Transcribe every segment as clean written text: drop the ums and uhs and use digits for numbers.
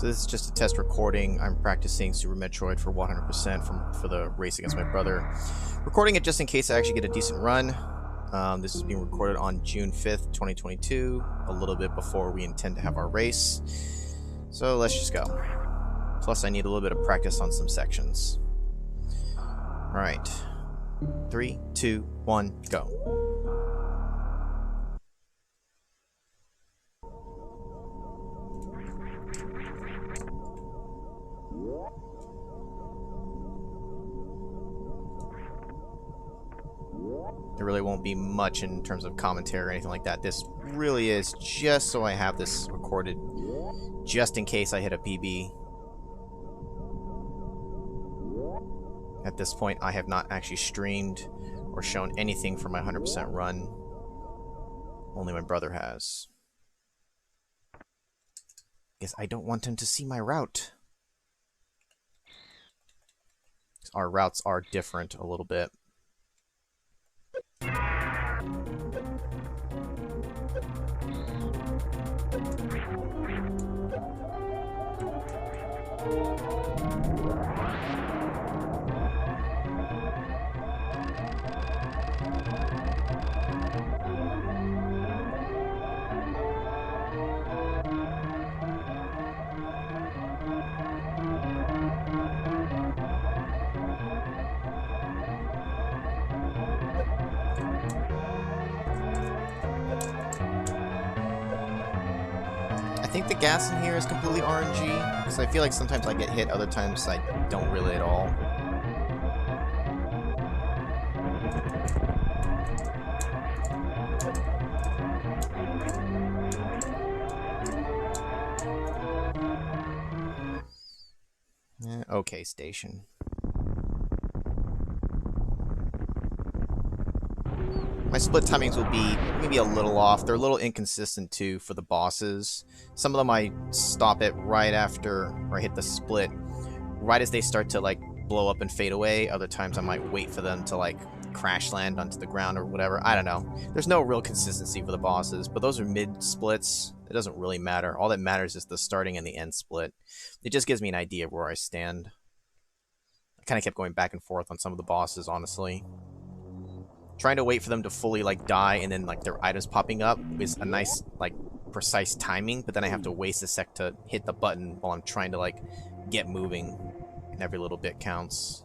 So this is just a test recording. I'm practicing Super Metroid for 100% for the race against my brother. Recording it just in case I actually get a decent run. This is being recorded on June 5th, 2022, a little bit before we intend to have our race. So let's just go. Plus I need a little bit of practice on some sections. Alright. 3, 2, 1, go. There really won't be much in terms of commentary or anything like that. This really is just so I have this recorded, just in case I hit a PB. At this point, I have not actually streamed or shown anything for my 100% run. Only my brother has. Because I don't want him to see my route. Our routes are different a little bit. I think the gas in here is completely RNG, because I feel like sometimes I get hit, other times I don't really at all. Okay, station. My split timings will be maybe a little off. They're a little inconsistent too for the bosses. Some of them I stop it right after, or I hit the split, right as they start to like blow up and fade away. Other times I might wait for them to like crash land onto the ground or whatever. I don't know. There's no real consistency for the bosses, but those are mid splits. It doesn't really matter. All that matters is the starting and the end split. It just gives me an idea of where I stand. I kind of kept going back and forth on some of the bosses, honestly. Trying to wait for them to fully like die and then like their items popping up is a nice like precise timing, but then I have to waste a sec to hit the button while I'm trying to like get moving, and every little bit counts.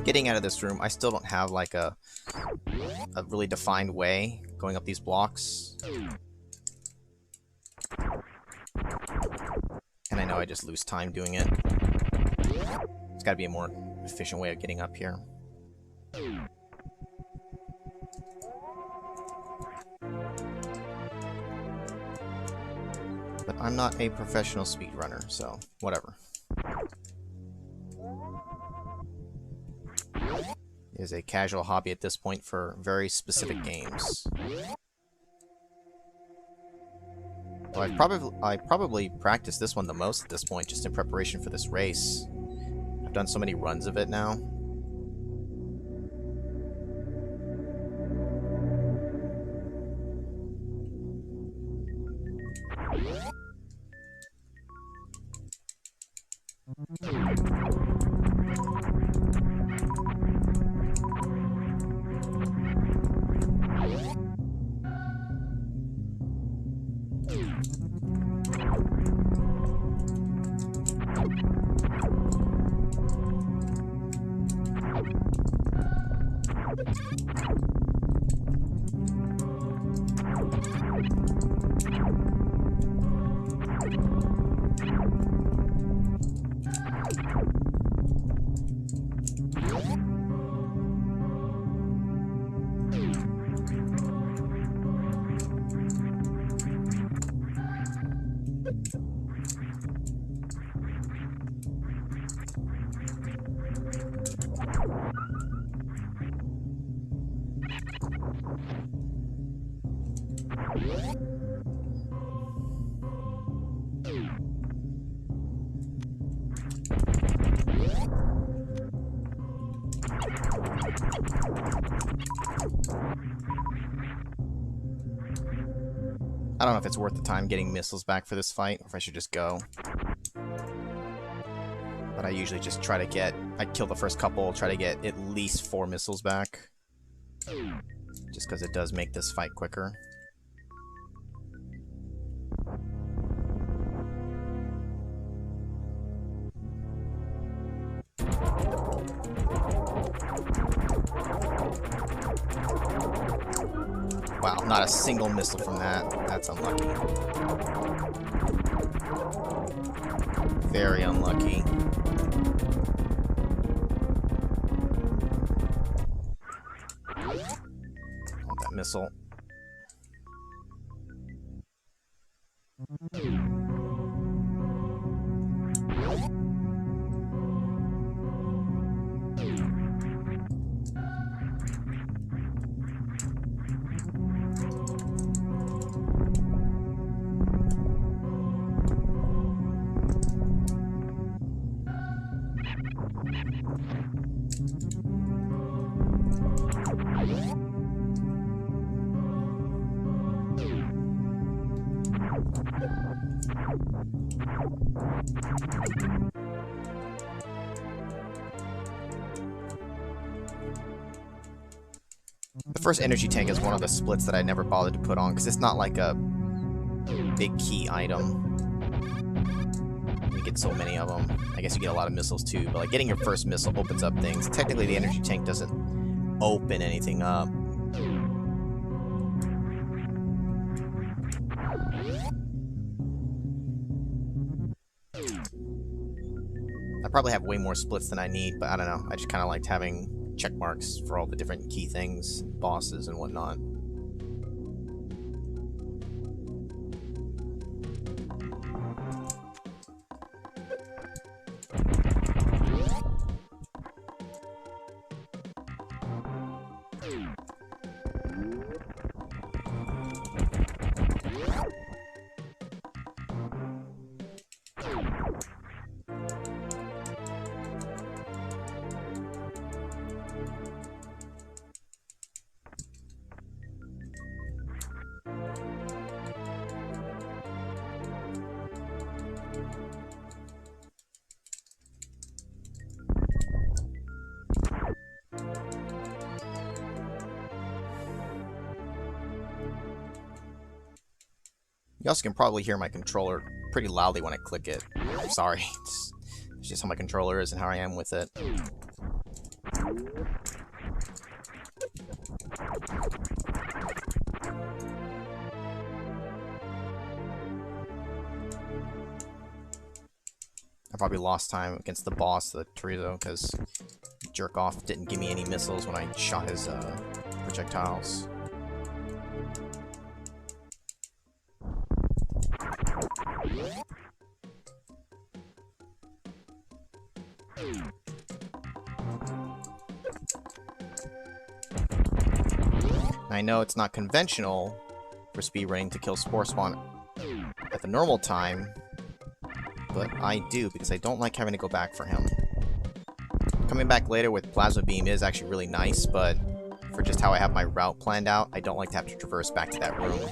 Getting out of this room, I still don't have like a really defined way going up these blocks. And I know I just lose time doing it. There's got to be a more efficient way of getting up here. But I'm not a professional speedrunner, so whatever. It is a casual hobby at this point for very specific games. Well, I probably practiced this one the most at this point, just in preparation for this race. I've done so many runs of it now. I don't know if it's worth the time getting missiles back for this fight, or if I should just go. But I usually just try to get... I kill the first couple, try to get at least 4 missiles back. Just because it does make this fight quicker. Wow, not a single missile from that. That's unlucky. Very unlucky. Oh, that missile. The first energy tank is one of the splits that I never bothered to put on, because it's not like a big key item. You get so many of them. I guess you get a lot of missiles too, but like getting your first missile opens up things. Technically the energy tank doesn't open anything up. I probably have way more splits than I need, but I don't know. I just kind of liked having check marks for all the different key things, bosses, and whatnot. You also can probably hear my controller pretty loudly when I click it. Sorry, it's just how my controller is and how I am with it. I probably lost time against the boss, the Chorizo, because jerk off didn't give me any missiles when I shot his projectiles. I know it's not conventional for speedrunning to kill Spore Spawn at the normal time, but I do because I don't like having to go back for him. Coming back later with Plasma Beam is actually really nice, but for just how I have my route planned out, I don't like to have to traverse back to that room.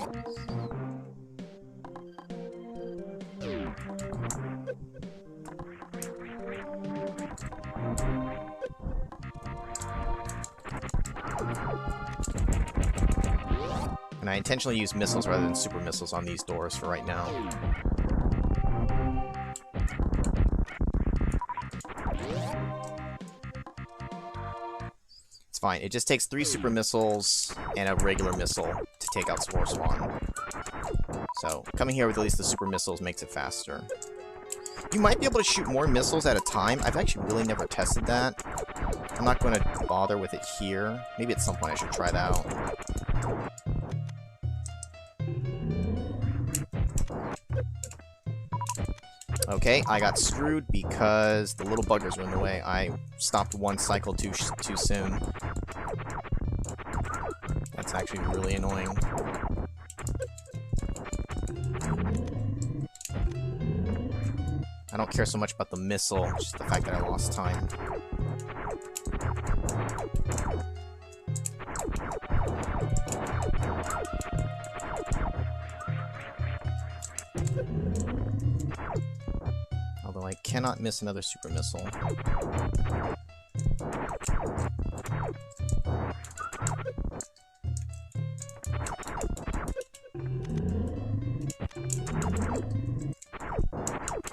And I intentionally use missiles rather than super missiles on these doors for right now. It's fine. It just takes 3 super missiles and a regular missile to take out Spore Spawn. So, coming here with at least the super missiles makes it faster. You might be able to shoot more missiles at a time. I've actually really never tested that. I'm not going to bother with it here. Maybe at some point I should try that out. Okay, I got screwed because the little buggers were in the way. I stopped one cycle too soon. That's actually really annoying. I don't care so much about the missile, just the fact that I lost time. Although I cannot miss another super missile.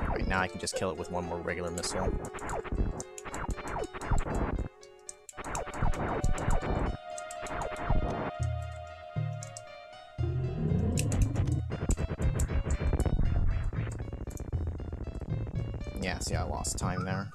Right now I can just kill it with one more regular missile. Yeah, see, I lost time there.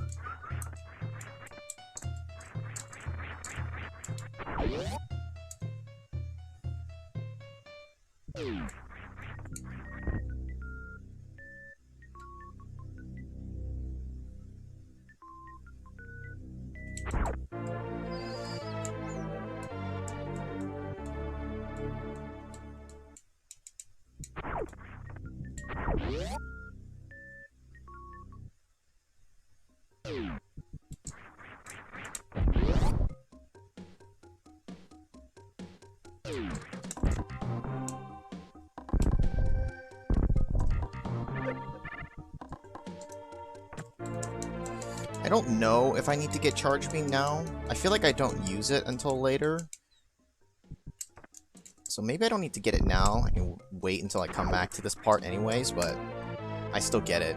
I don't know if I need to get Charge Beam now. I feel like I don't use it until later. So maybe I don't need to get it now. I can wait until I come back to this part anyways, but I still get it.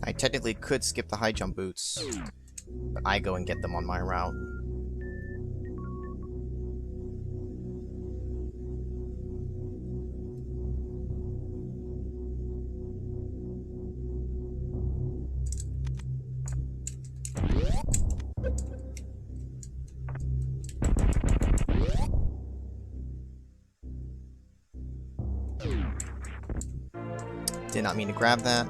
I technically could skip the high jump boots, but I go and get them on my route. Did not mean to grab that.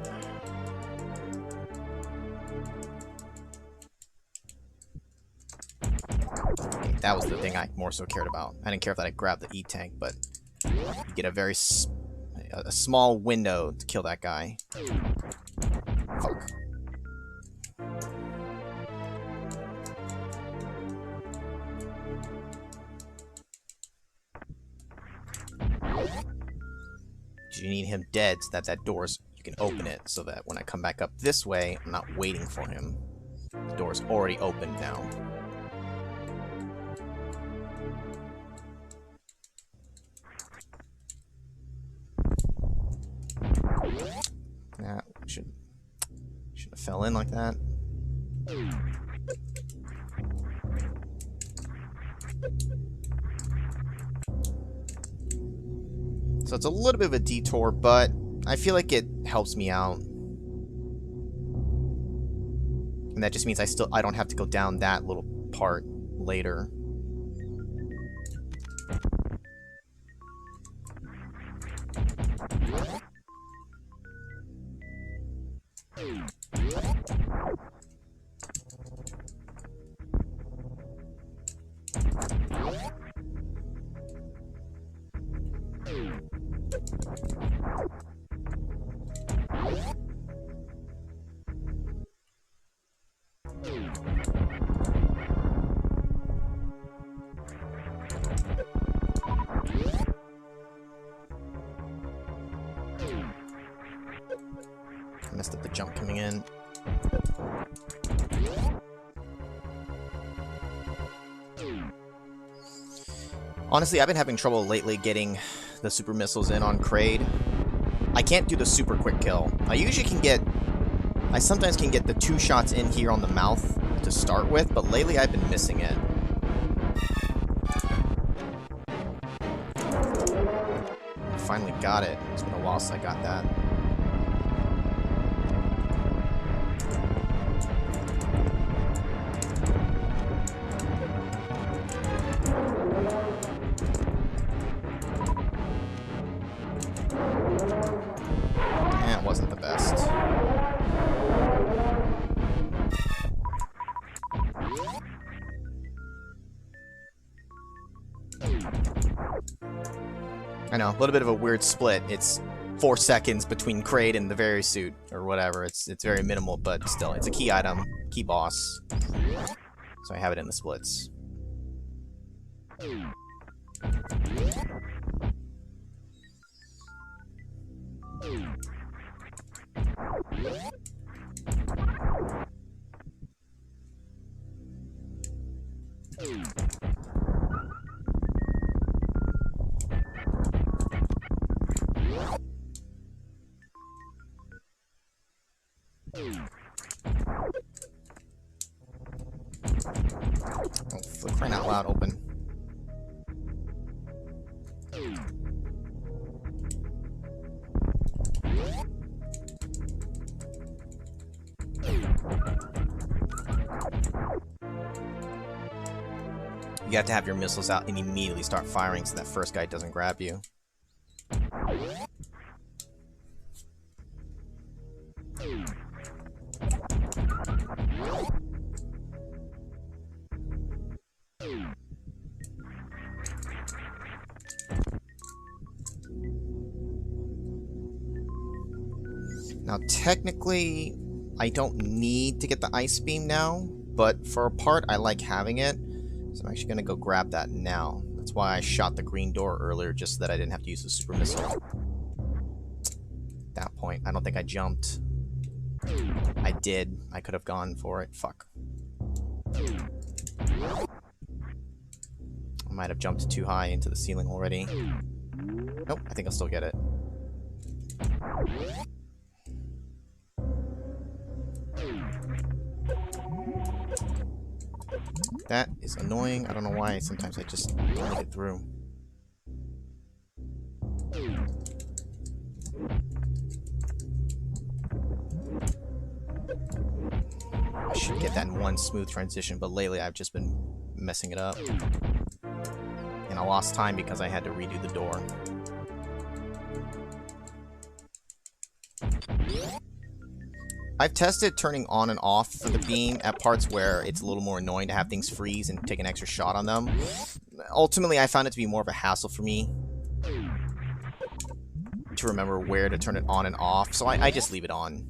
Okay, that was the thing I more so cared about. I didn't care if I grabbed the E-Tank, but you get a small window to kill that guy. Fuck. you need him dead so that you can open it, so that when I come back up this way, I'm not waiting for him. The door's already opened now. That shouldn't have fell in like that. So it's a little bit of a detour, but I feel like it helps me out. And that just means I don't have to go down that little part later. Messed up the jump coming in. Honestly, I've been having trouble lately getting the super missiles in on Kraid. I can't do the super quick kill. I sometimes can get the 2 shots in here on the mouth to start with, but lately I've been missing it. I finally got it. It's been a while since I got that. It wasn't the best. I know, a little bit of a weird split. It's 4 seconds between Kraid and the Very Suit, or whatever. It's very minimal, but still, it's a key item, key boss. So I have it in the splits. Oh, for crying out loud, open. You have to have your missiles out and immediately start firing so that first guy doesn't grab you. Now, technically, I don't need to get the ice beam now, but for a part, I like having it. So I'm actually going to go grab that now. That's why I shot the green door earlier, just so that I didn't have to use the super missile. At that point, I don't think I jumped. I did. I could have gone for it. Fuck. I might have jumped too high into the ceiling already. Nope, I think I'll still get it. That is annoying. I don't know why. Sometimes I just don't get through. I should get that in one smooth transition, but lately I've just been messing it up. And I lost time because I had to redo the door. I've tested turning on and off for the beam at parts where it's a little more annoying to have things freeze and take an extra shot on them. Ultimately, I found it to be more of a hassle for me to remember where to turn it on and off, so I just leave it on.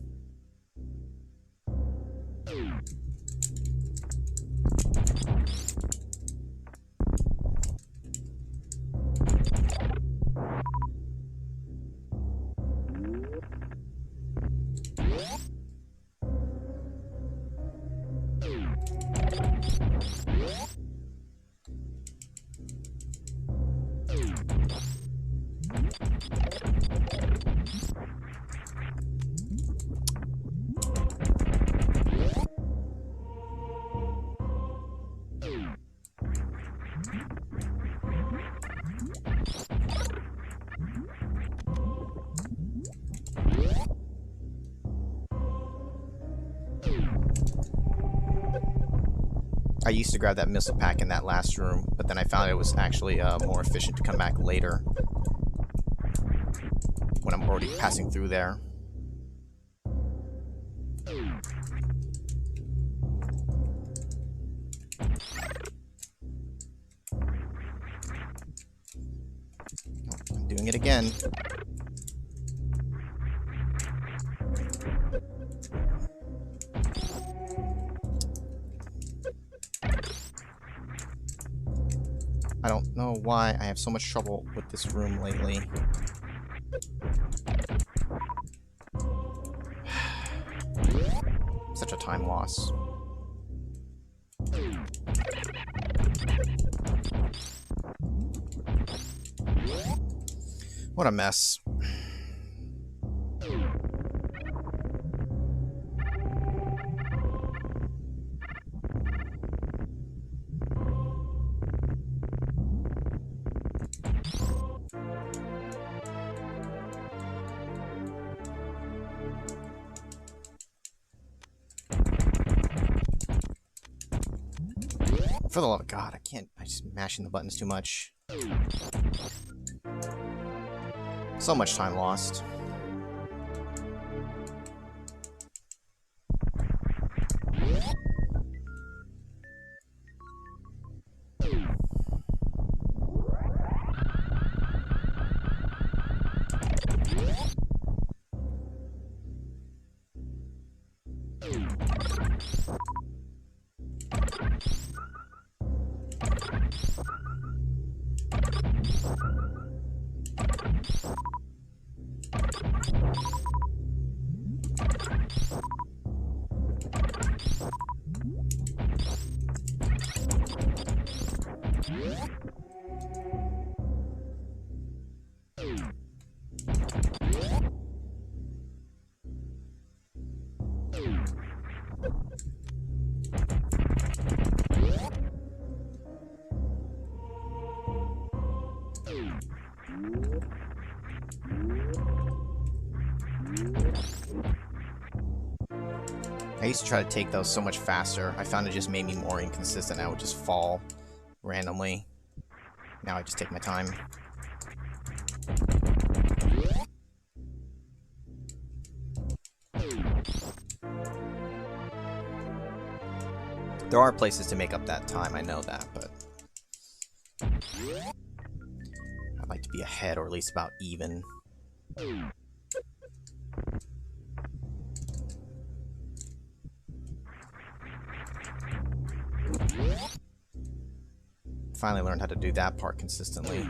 I used to grab that missile pack in that last room, but then I found it was actually more efficient to come back later when I'm already passing through there. I'm doing it again. I don't know why I have so much trouble with this room lately. Such a time loss. What a mess. For the love of God, I can't. I'm just mashing the buttons too much. So much time lost. I used to try to take those so much faster. I found it just made me more inconsistent. I would just fall randomly. Now I just take my time. There are places to make up that time, I know that, but I'd like to be ahead, or at least about even. Finally learned how to do that part consistently.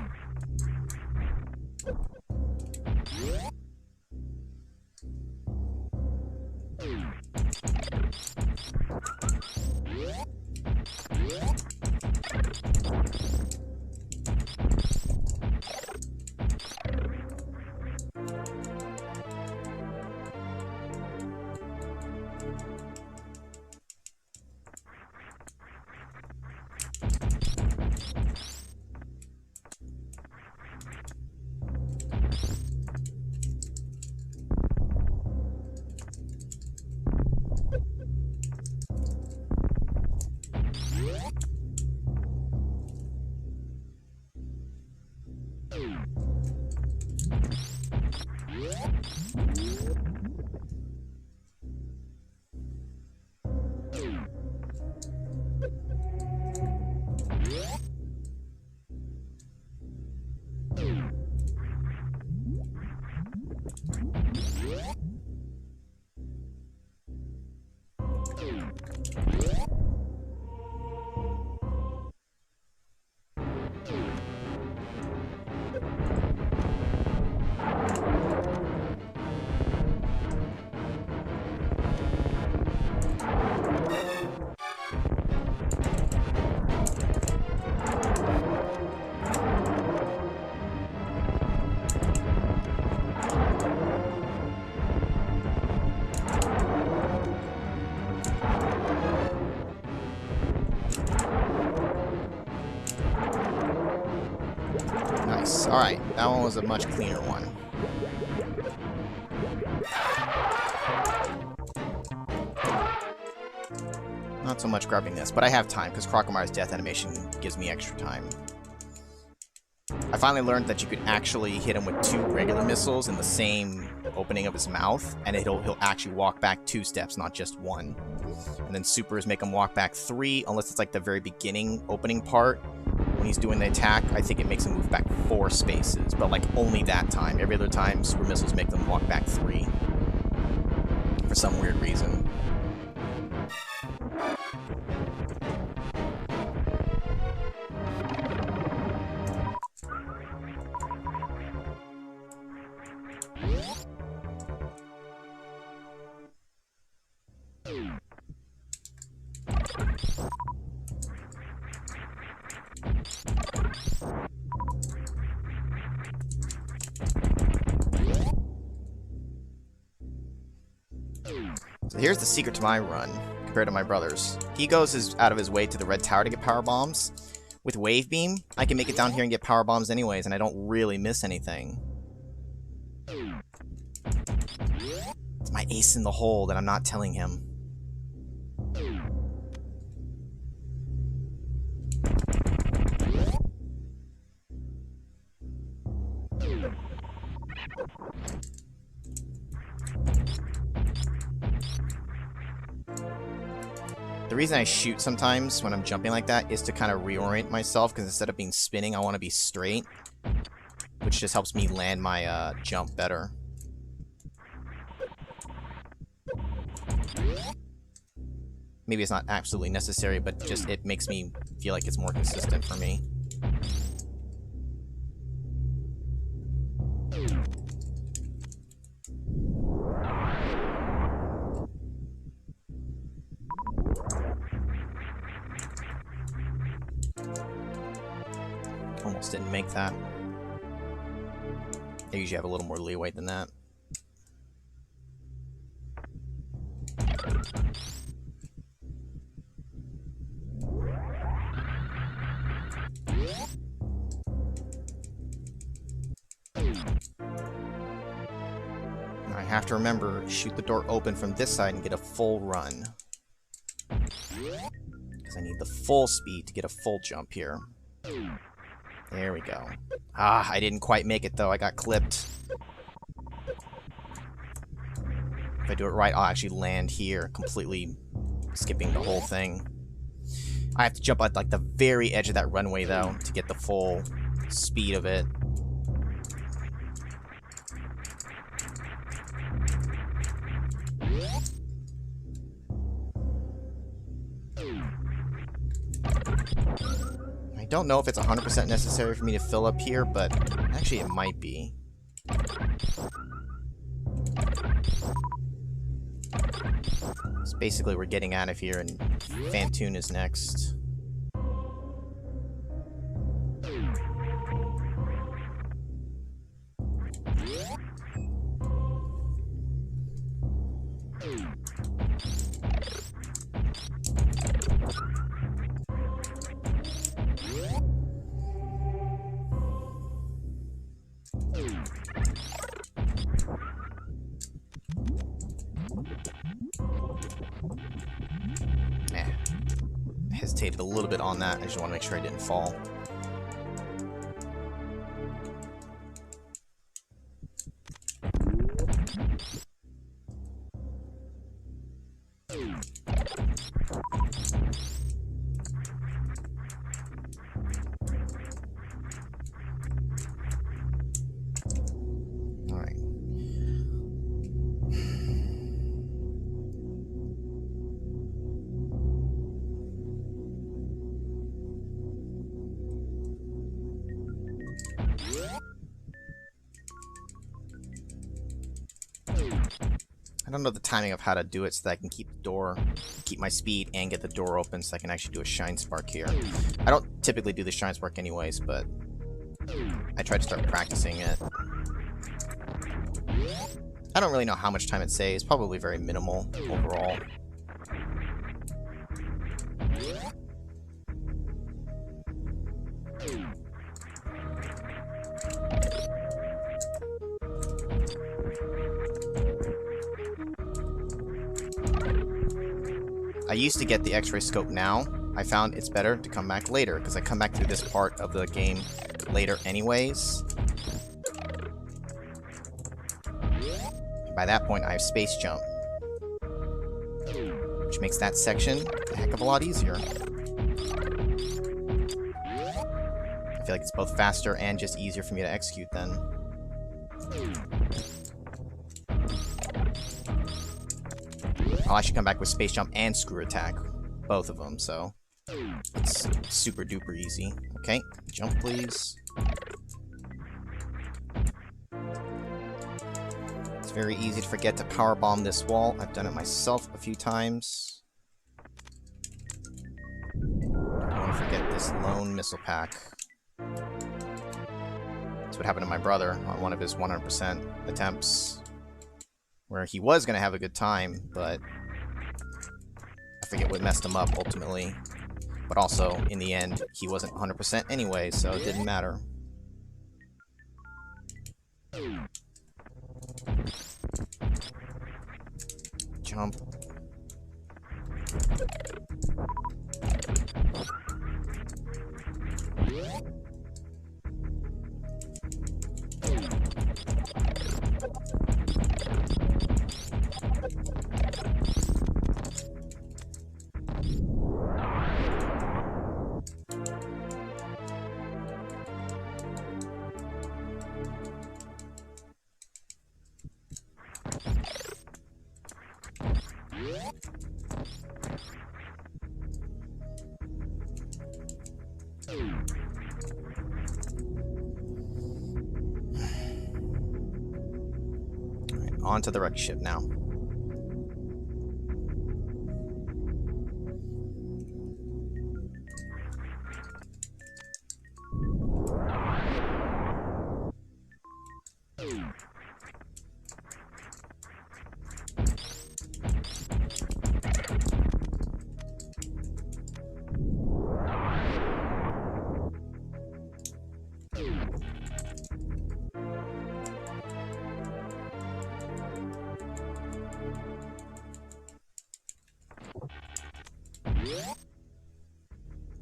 Nice. Alright, that one was a much cleaner one. Not so much grabbing this, but I have time, because Crocodile's death animation gives me extra time. I finally learned that you could actually hit him with 2 regular missiles in the same opening of his mouth, and he'll actually walk back 2 steps, not just 1. And then supers make him walk back 3, unless it's like the very beginning opening part. When he's doing the attack, I think it makes him move back 4 spaces, but like only that time. Every other time, super missiles make them walk back 3. For some weird reason. So here's the secret to my run, compared to my brother's. He goes out of his way to the red tower to get power bombs. With Wave Beam, I can make it down here and get power bombs anyways, and I don't really miss anything. It's my ace in the hole that I'm not telling him. The reason I shoot sometimes when I'm jumping like that is to kind of reorient myself, because instead of being spinning, I want to be straight, which just helps me land my jump better. Maybe it's not absolutely necessary, but just it makes me feel like it's more consistent for me. Almost didn't make that. They usually have a little more leeway than that. I have to remember, shoot the door open from this side and get a full run. Because I need the full speed to get a full jump here. There we go. Ah, I didn't quite make it though, I got clipped. If I do it right, I'll actually land here, completely skipping the whole thing. I have to jump at like the very edge of that runway though, to get the full speed of it. I don't know if it's 100% necessary for me to fill up here, but actually it might be. So basically we're getting out of here and Fantoon is next. Hesitated a little bit on that. I just want to make sure I didn't fall. All right. I don't know the timing of how to do it so that I can keep my speed and get the door open so I can actually do a Shine Spark here. I don't typically do the Shine Spark anyways, but I tried to start practicing it. I don't really know how much time it saves, probably very minimal overall. I used to get the X-ray scope now. I found it's better to come back later, because I come back through this part of the game later anyways. By that point, I have space jump, which makes that section a heck of a lot easier. I feel like it's both faster and just easier for me to execute then. I'll actually come back with space jump and screw attack, both of them, so it's super duper easy. Okay, jump please. It's very easy to forget to powerbomb this wall. I've done it myself a few times. Don't want to forget this lone missile pack. That's what happened to my brother on one of his 100% attempts, where he was going to have a good time, but I forget what messed him up ultimately. But also, in the end, he wasn't 100% anyway, so it didn't matter. Jump. Alright, on to the wreck ship now.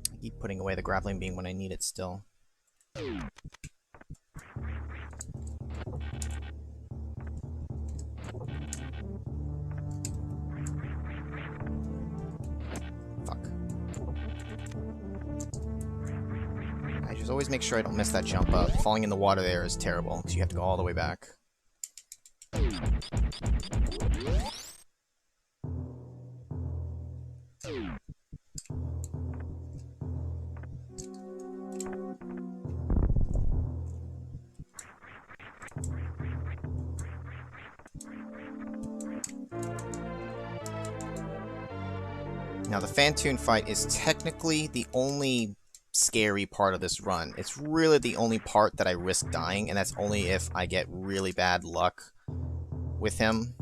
I keep putting away the grappling beam when I need it still. Fuck. I just always make sure I don't miss that jump up. Falling in the water there is terrible, because you have to go all the way back. Now, the Phantoon fight is technically the only scary part of this run. It's really the only part that I risk dying, and that's only if I get really bad luck with him.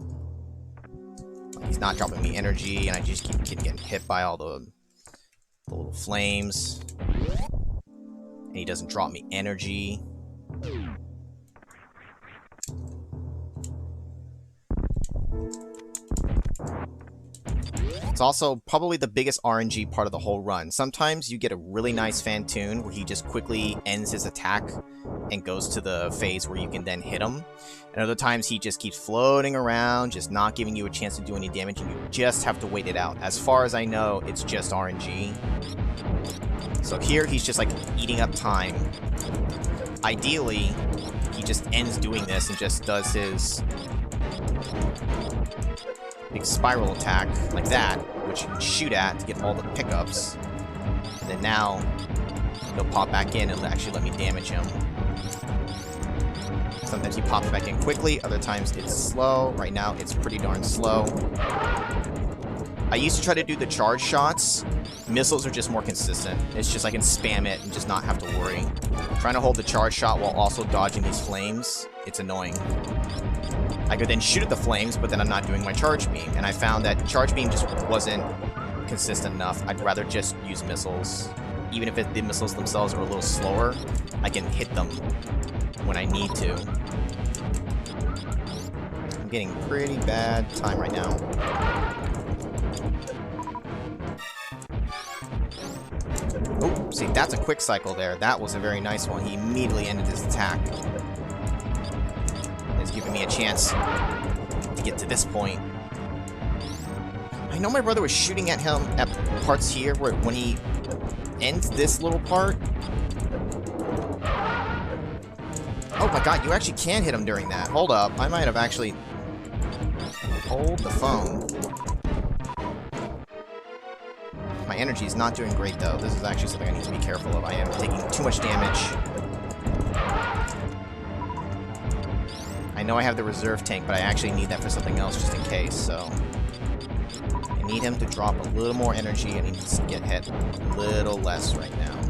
Like, he's not dropping me energy, and I just keep getting hit by all the little flames. And he doesn't drop me energy. It's also probably the biggest RNG part of the whole run. Sometimes you get a really nice Phantoon where he just quickly ends his attack and goes to the phase where you can then hit him. And other times he just keeps floating around, just not giving you a chance to do any damage, and you just have to wait it out. As far as I know, it's just RNG. So here he's just like eating up time. Ideally, he just ends doing this and just does his big spiral attack like that, which you can shoot at to get all the pickups. And then now he'll pop back in and actually let me damage him. Sometimes he pops back in quickly, other times it's slow. Right now it's pretty darn slow. I used to try to do the charge shots. Missiles are just more consistent. It's just I can spam it and just not have to worry. Trying to hold the charge shot while also dodging these flames, it's annoying. I could then shoot at the flames, but then I'm not doing my charge beam. And I found that charge beam just wasn't consistent enough. I'd rather just use missiles. Even if the missiles themselves are a little slower, I can hit them when I need to. I'm getting pretty bad time right now. See, that's a quick cycle there. That was a very nice one. He immediately ended his attack. It's giving me a chance to get to this point. I know my brother was shooting at him at parts here where when he ends this little part... Oh my god, you actually can hit him during that. Hold up, I might have actually... Hold the phone. My energy is not doing great, though. This is actually something I need to be careful of. I am taking too much damage. I know I have the reserve tank, but I actually need that for something else just in case, so... I need him to drop a little more energy, and he needs to get hit a little less right now.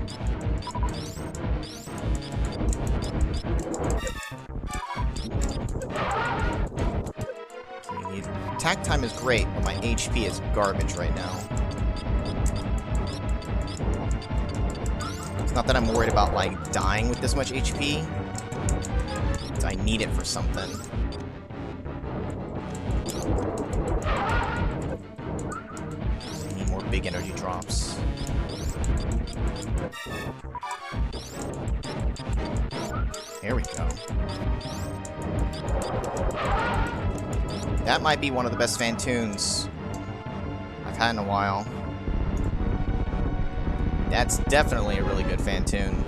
Okay, the attack time is great, but my HP is garbage right now. It's not that I'm worried about, like, dying with this much HP. It's I need it for something. I need more big energy drops. There we go. That might be one of the best Fantoons I've had in a while. That's definitely a really good Fantoon.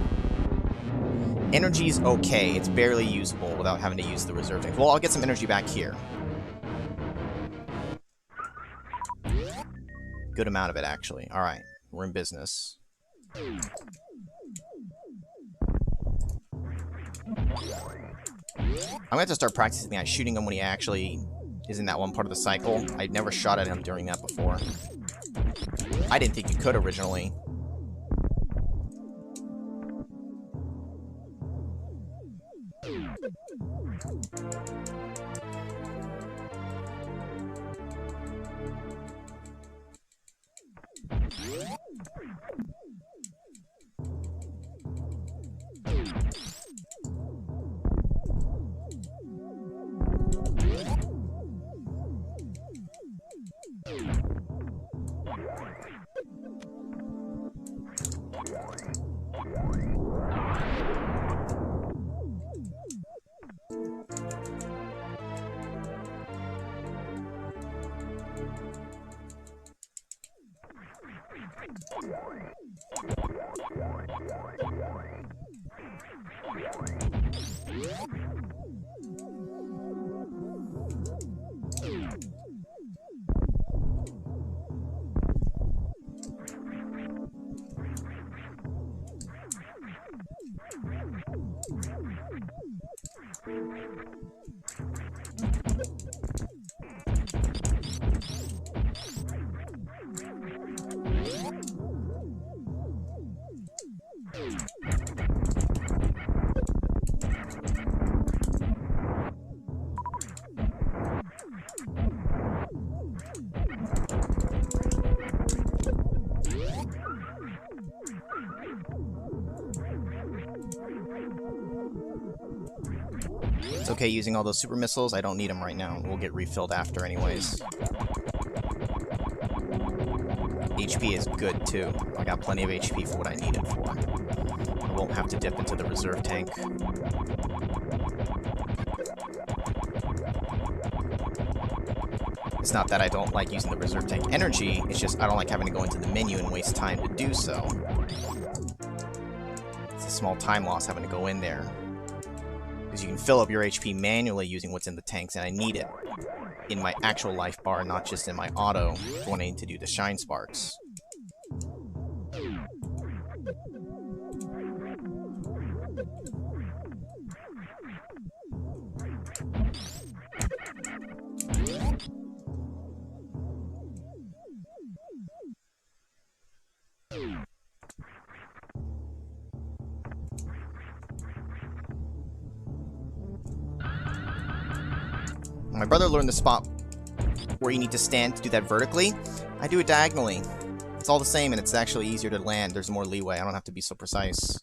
Energy's okay. It's barely usable without having to use the reserve tank. Well, I'll get some energy back here. Good amount of it, actually. Alright, we're in business. I'm gonna have to start practicing that, shooting him when he actually is in that one part of the cycle. I'd never shot at him during that before. I didn't think you could originally. It's okay using all those super missiles. I don't need them right now. We'll get refilled after anyways. HP is good, too. I got plenty of HP for what I need it for. I won't have to dip into the reserve tank. It's not that I don't like using the reserve tank energy, it's just I don't like having to go into the menu and waste time to do so. It's a small time loss having to go in there. Because you can fill up your HP manually using what's in the tanks, and I need it in my actual life bar, not just in my auto when I need to do the shine sparks. My brother learned the spot where you need to stand to do that vertically. I do it diagonally. It's all the same, and it's actually easier to land. There's more leeway. I don't have to be so precise.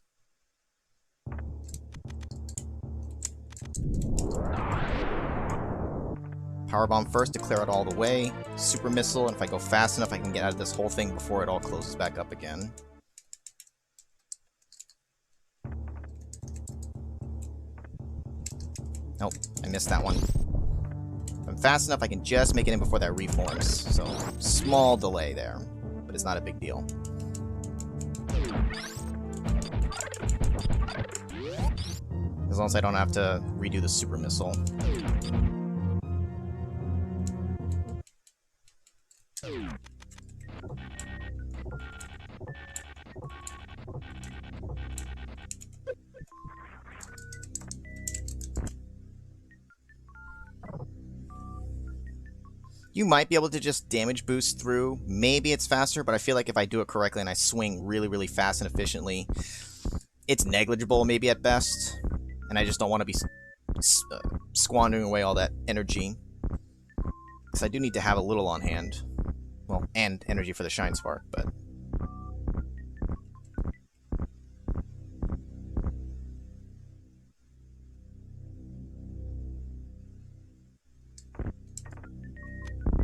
Powerbomb first to clear it all the way. Super missile, and if I go fast enough, I can get out of this whole thing before it all closes back up again. Nope, I missed that one. If I'm fast enough, I can just make it in before that reforms. So, small delay there, but it's not a big deal. As long as I don't have to redo the super missile. You might be able to just damage boost through. Maybe it's faster, but I feel like if I do it correctly and I swing really, really fast and efficiently, it's negligible maybe at best. And I just don't want to be squandering away all that energy. Because I do need to have a little on hand. Well, and energy for the Shine Spark, but...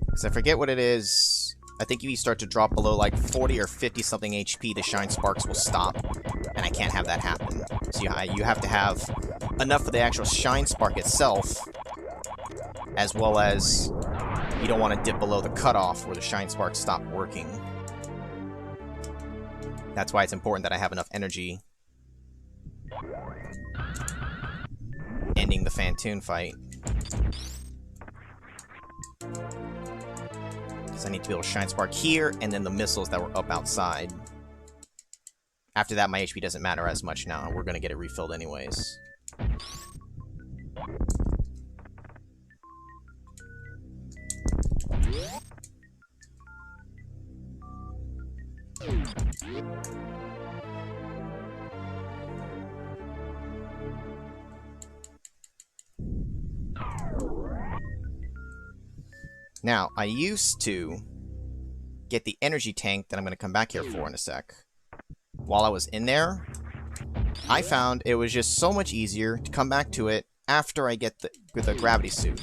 Because I forget what it is. I think if you start to drop below like 40 or 50 something HP, the Shine Sparks will stop. And I can't have that happen. So you have to have enough for the actual Shine Spark itself, as well as you don't want to dip below the cutoff where the Shine Sparks stop working. That's why it's important that I have enough energy ending the Phantoon fight. Because I need to be able to Shine Spark here, and then the missiles that were up outside. After that, my HP doesn't matter as much now. We're going to get it refilled anyways. Now, I used to get the energy tank that I'm going to come back here for in a sec. While I was in there, I found it was just so much easier to come back to it after I get the gravity suit.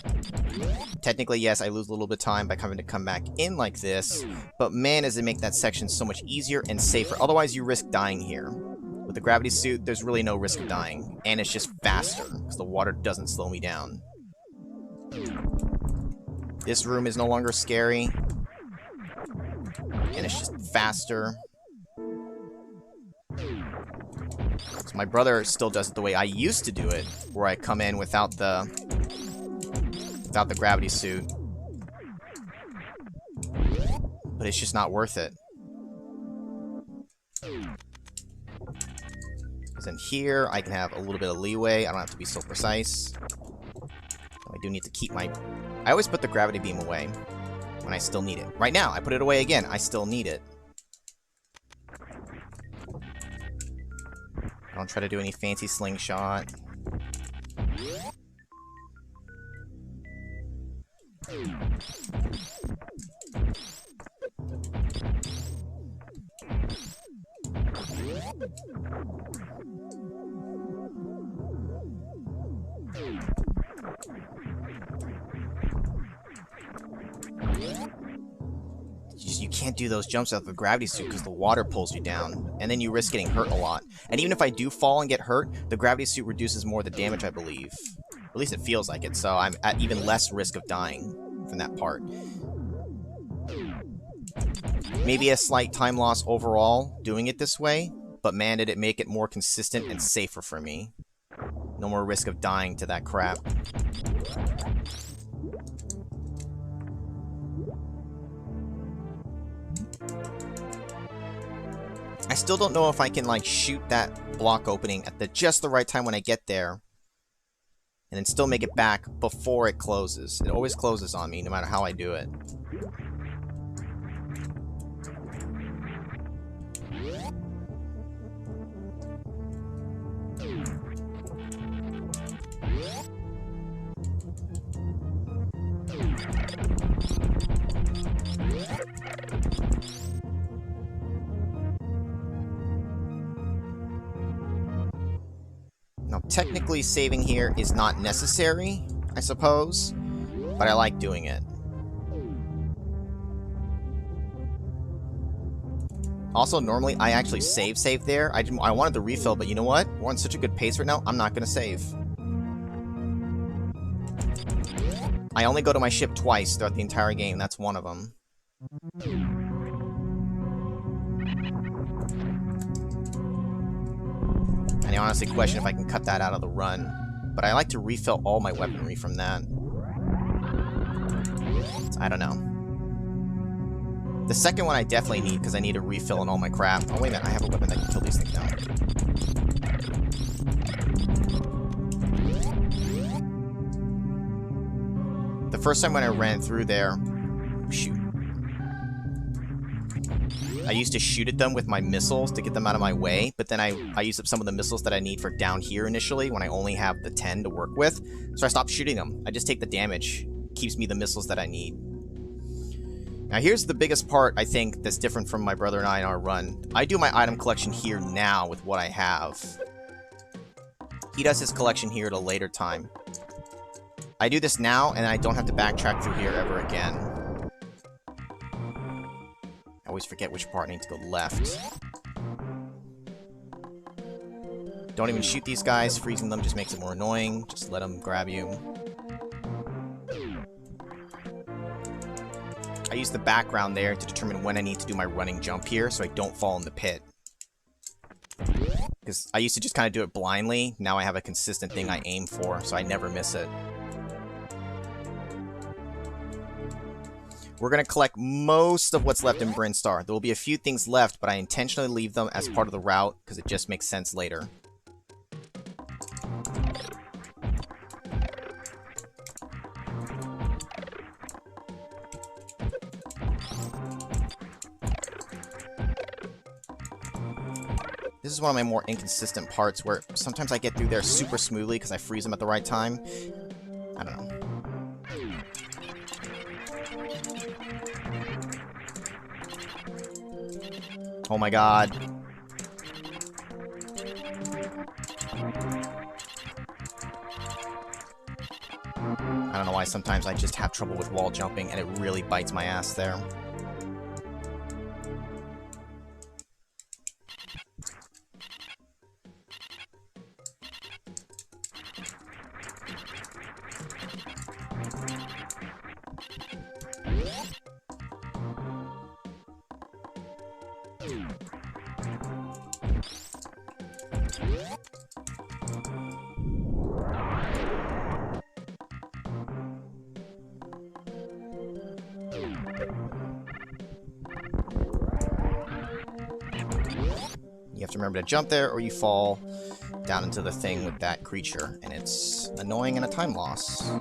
Technically, yes, I lose a little bit of time by having to come back in like this, but man, does it make that section so much easier and safer. Otherwise, you risk dying here. With the gravity suit, there's really no risk of dying, and it's just faster, because the water doesn't slow me down. This room is no longer scary, and it's just faster. So my brother still does it the way I used to do it, where I come in without the gravity suit. But it's just not worth it. Because in here, I can have a little bit of leeway. I don't have to be so precise. I do need to keep my... I always put the gravity beam away when I still need it. Right now, I put it away again. I still need it. I don't try to do any fancy slingshot. You can't do those jumps out of the gravity suit because the water pulls you down, and then you risk getting hurt a lot. And even if I do fall and get hurt, the gravity suit reduces more of the damage, I believe. At least it feels like it, so I'm at even less risk of dying from that part. Maybe a slight time loss overall doing it this way, but man, did it make it more consistent and safer for me. No more risk of dying to that crap. I still don't know if I can, like, shoot that block opening at just the right time when I get there, and then still make it back before it closes. It always closes on me, no matter how I do it. Now, technically, saving here is not necessary, I suppose, but I like doing it. Also, normally, I actually save there. I wanted the refill, but you know what? We're on such a good pace right now, I'm not going to save. I only go to my ship twice throughout the entire game. That's one of them. And I honestly question if I can cut that out of the run. But I like to refill all my weaponry from that. So I don't know. The second one I definitely need, because I need a refill on all my crap. Oh, wait a minute. I have a weapon that can kill these things now. The first time when I ran through there... Shoot. I used to shoot at them with my missiles to get them out of my way, but then I used up some of the missiles that I need for down here initially when I only have the 10 to work with, so I stopped shooting them. I just take the damage. Keeps me the missiles that I need. Now here's the biggest part, I think, that's different from my brother and I in our run. I do my item collection here now with what I have. He does his collection here at a later time. I do this now, and I don't have to backtrack through here ever again. I always forget which part I need to go left. Don't even shoot these guys. Freezing them just makes it more annoying. Just let them grab you. I use the background there to determine when I need to do my running jump here so I don't fall in the pit. Because I used to just kind of do it blindly. Now I have a consistent thing I aim for, so I never miss it. We're going to collect most of what's left in Brinstar. There will be a few things left, but I intentionally leave them as part of the route because it just makes sense later. This is one of my more inconsistent parts where sometimes I get through there super smoothly because I freeze them at the right time. I don't know. Oh my god. I don't know why sometimes I just have trouble with wall jumping and it really bites my ass there. You have to remember to jump there or you fall down into the thing with that creature, and it's annoying and a time loss.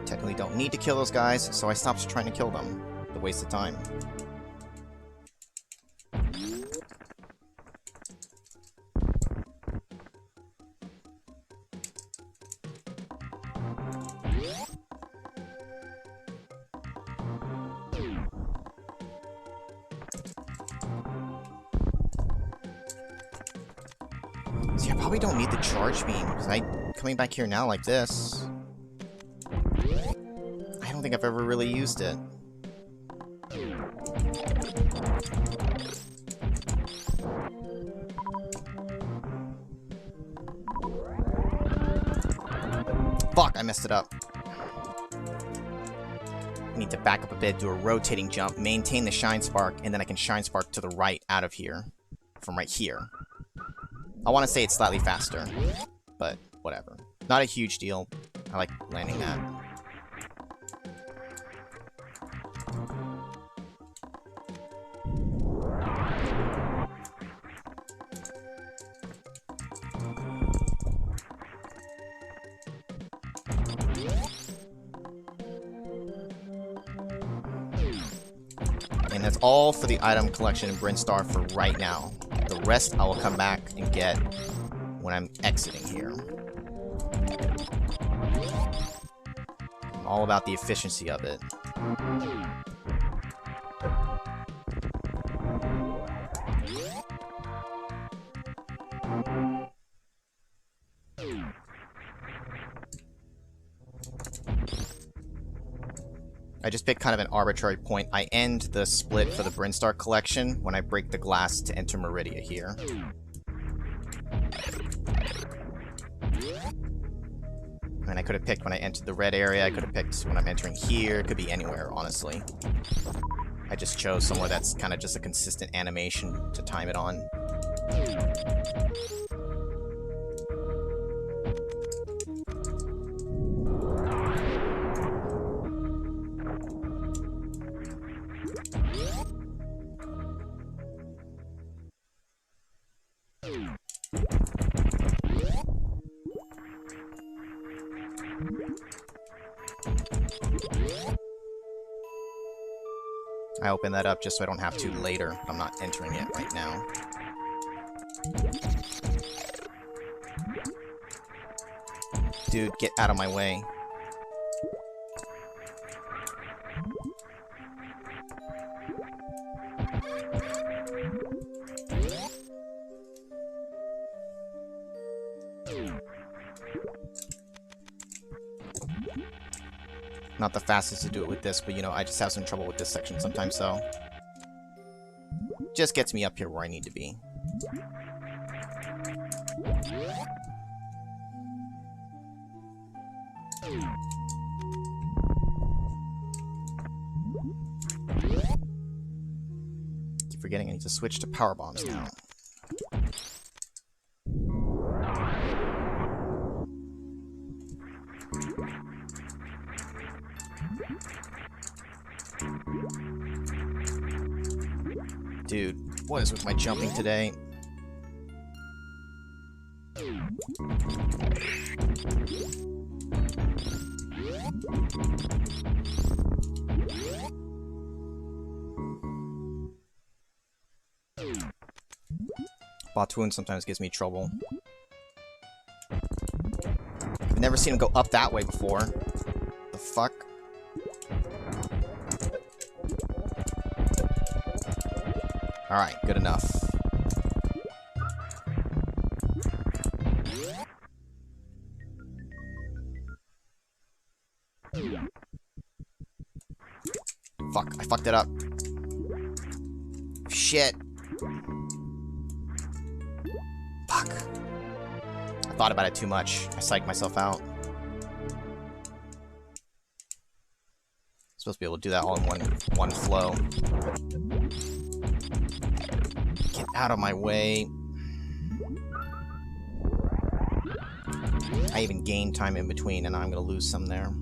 Technically don't need to kill those guys, so I stopped trying to kill them. It's a waste of time. See, I probably don't need the charge beam, because coming back here now like this, I don't think I've ever really used it. Fuck, I messed it up. I need to back up a bit, do a rotating jump, maintain the Shine Spark, and then I can Shine Spark to the right out of here. From right here. I want to say it's slightly faster, but whatever. Not a huge deal. I like landing that. And that's all for the item collection in Brinstar for right now. The rest I will come back and get when I'm exiting here. I'm all about the efficiency of it. I just picked kind of an arbitrary point. I end the split for the Brinstar collection when I break the glass to enter Meridia here. And I could have picked when I entered the red area, I could have picked when I'm entering here, it could be anywhere, honestly. I just chose somewhere that's kind of just a consistent animation to time it on. I open that up just so I don't have to later. I'm not entering it right now. Dude, get out of my way. Not the fastest to do it with this, but you know, I just have some trouble with this section sometimes, so just gets me up here where I need to be. Keep forgetting I need to switch to power bombs now. Dude, what is with my jumping today? Batoon sometimes gives me trouble. I've never seen him go up that way before. The fuck? Alright, good enough. Fuck, I fucked it up. Shit. Fuck. I thought about it too much. I psyched myself out. Supposed to be able to do that all in one flow. Get out of my way. I even gained time in between, and I'm gonna lose some there.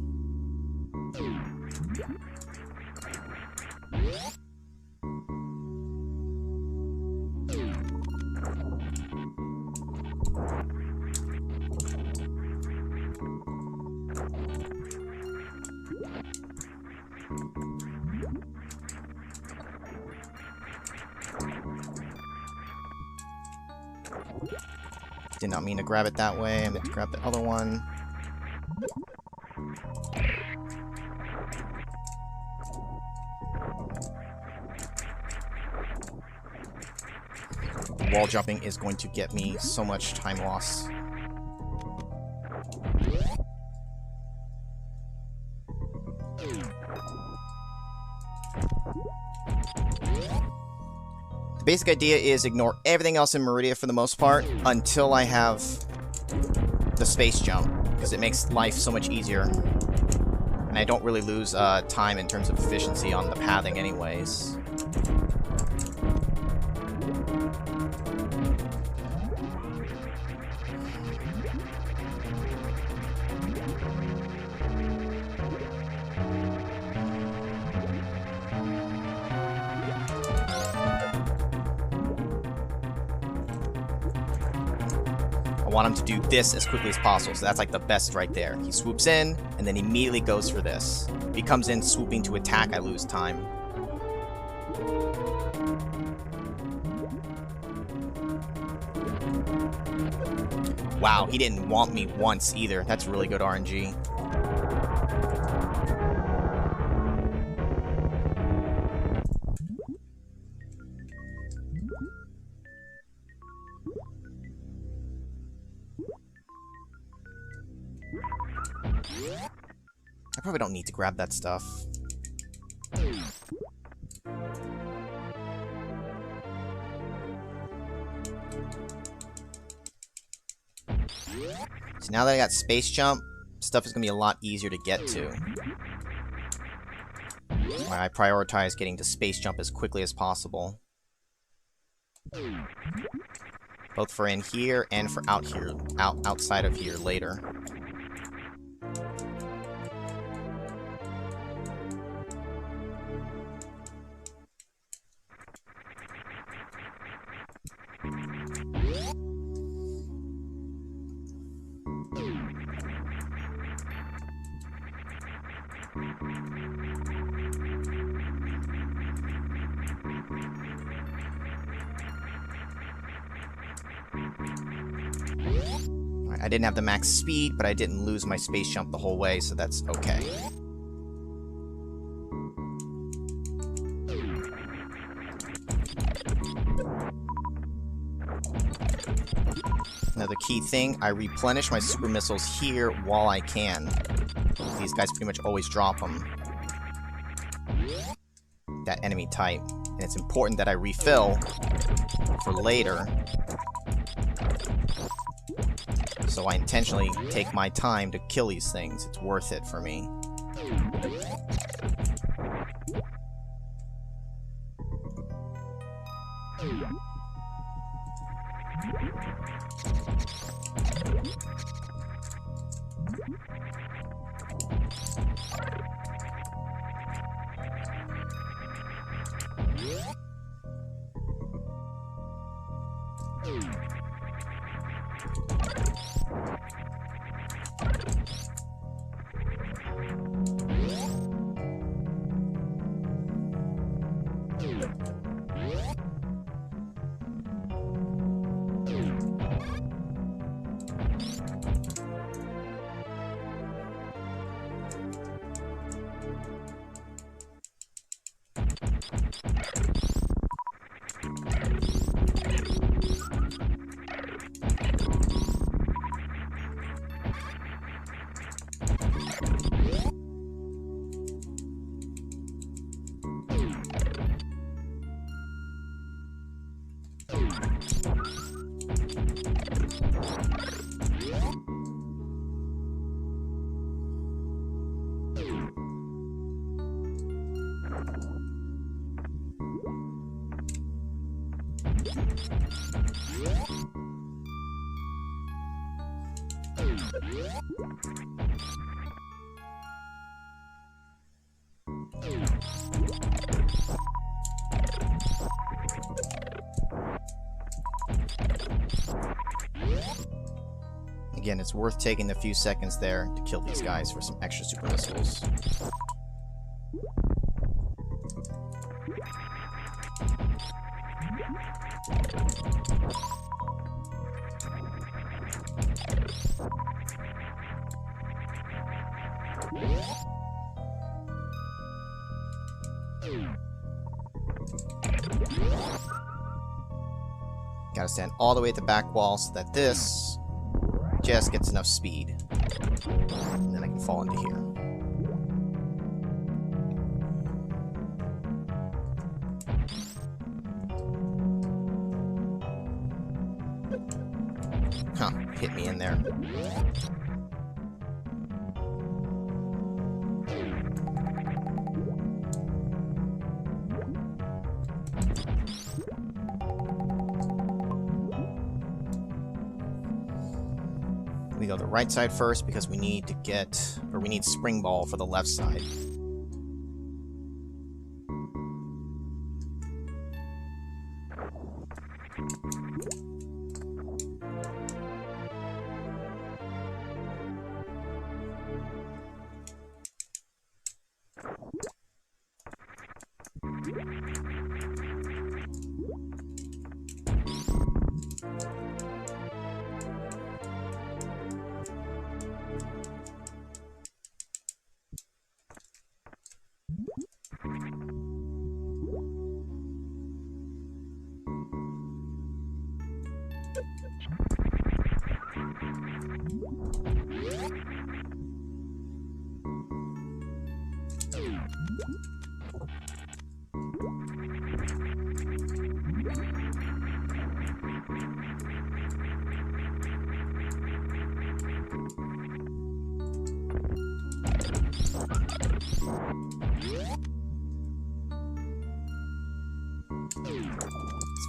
Did not mean to grab it that way. I meant to grab the other one. Wall jumping is going to get me so much time loss. The basic idea is ignore everything else in Meridia for the most part until I have the space jump, because it makes life so much easier. And I don't really lose time in terms of efficiency on the pathing anyways. I want him to do this as quickly as possible. So that's like the best right there. He swoops in and then immediately goes for this. If he comes in swooping to attack, I lose time. Wow, he didn't want me once either. That's really good RNG. I probably don't need to grab that stuff. So now that I got space jump, stuff is going to be a lot easier to get to. That's why I prioritize getting to space jump as quickly as possible. Both for in here and for out here, outside of here later. I didn't have the max speed, but I didn't lose my space jump the whole way, so that's okay. Another key thing, I replenish my super missiles here while I can. These guys pretty much always drop them. That enemy type. And it's important that I refill for later. So I intentionally take my time to kill these things. It's worth it for me. Again, it's worth taking the few seconds there to kill these guys for some extra super missiles. Gotta stand all the way at the back wall so that this just gets enough speed. And then I can fall into here. Huh, hit me in there. We go the right side first because we need to get, or we need Spring Ball for the left side.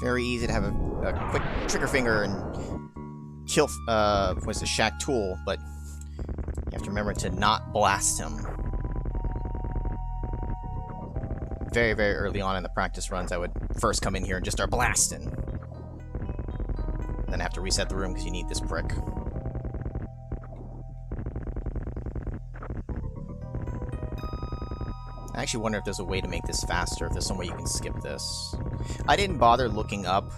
very easy to have a quick trigger finger and kill, what's the Shack Tool, but you have to remember to not blast him. Very, very early on in the practice runs, I would first come in here and just start blasting. Then I have to reset the room because you need this brick. I actually wonder if there's a way to make this faster, if there's some way you can skip this. I didn't bother looking up,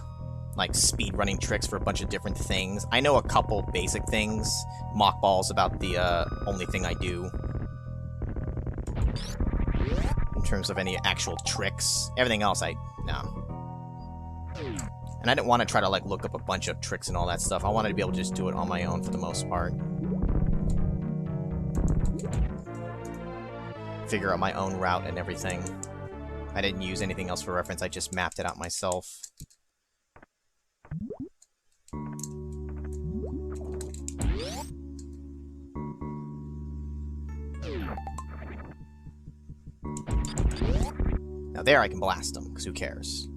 like, speedrunning tricks for a bunch of different things. I know a couple basic things. Mock ball's about the only thing I do in terms of any actual tricks. Everything else, no. And I didn't want to try to, like, look up a bunch of tricks and all that stuff. I wanted to be able to just do it on my own for the most part. Figure out my own route and everything. I didn't use anything else for reference, I just mapped it out myself. Now there I can blast them, because who cares?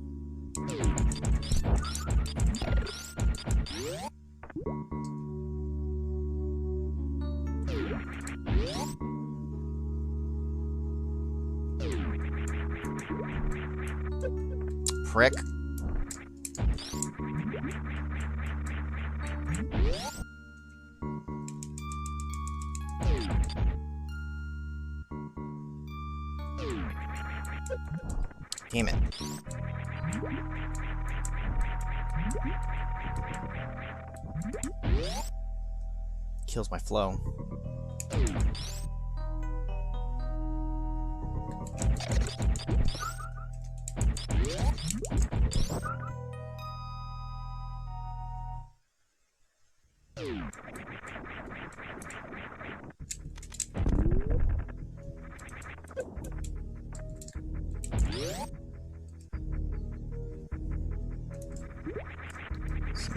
Prick. Damn it. Kills my flow.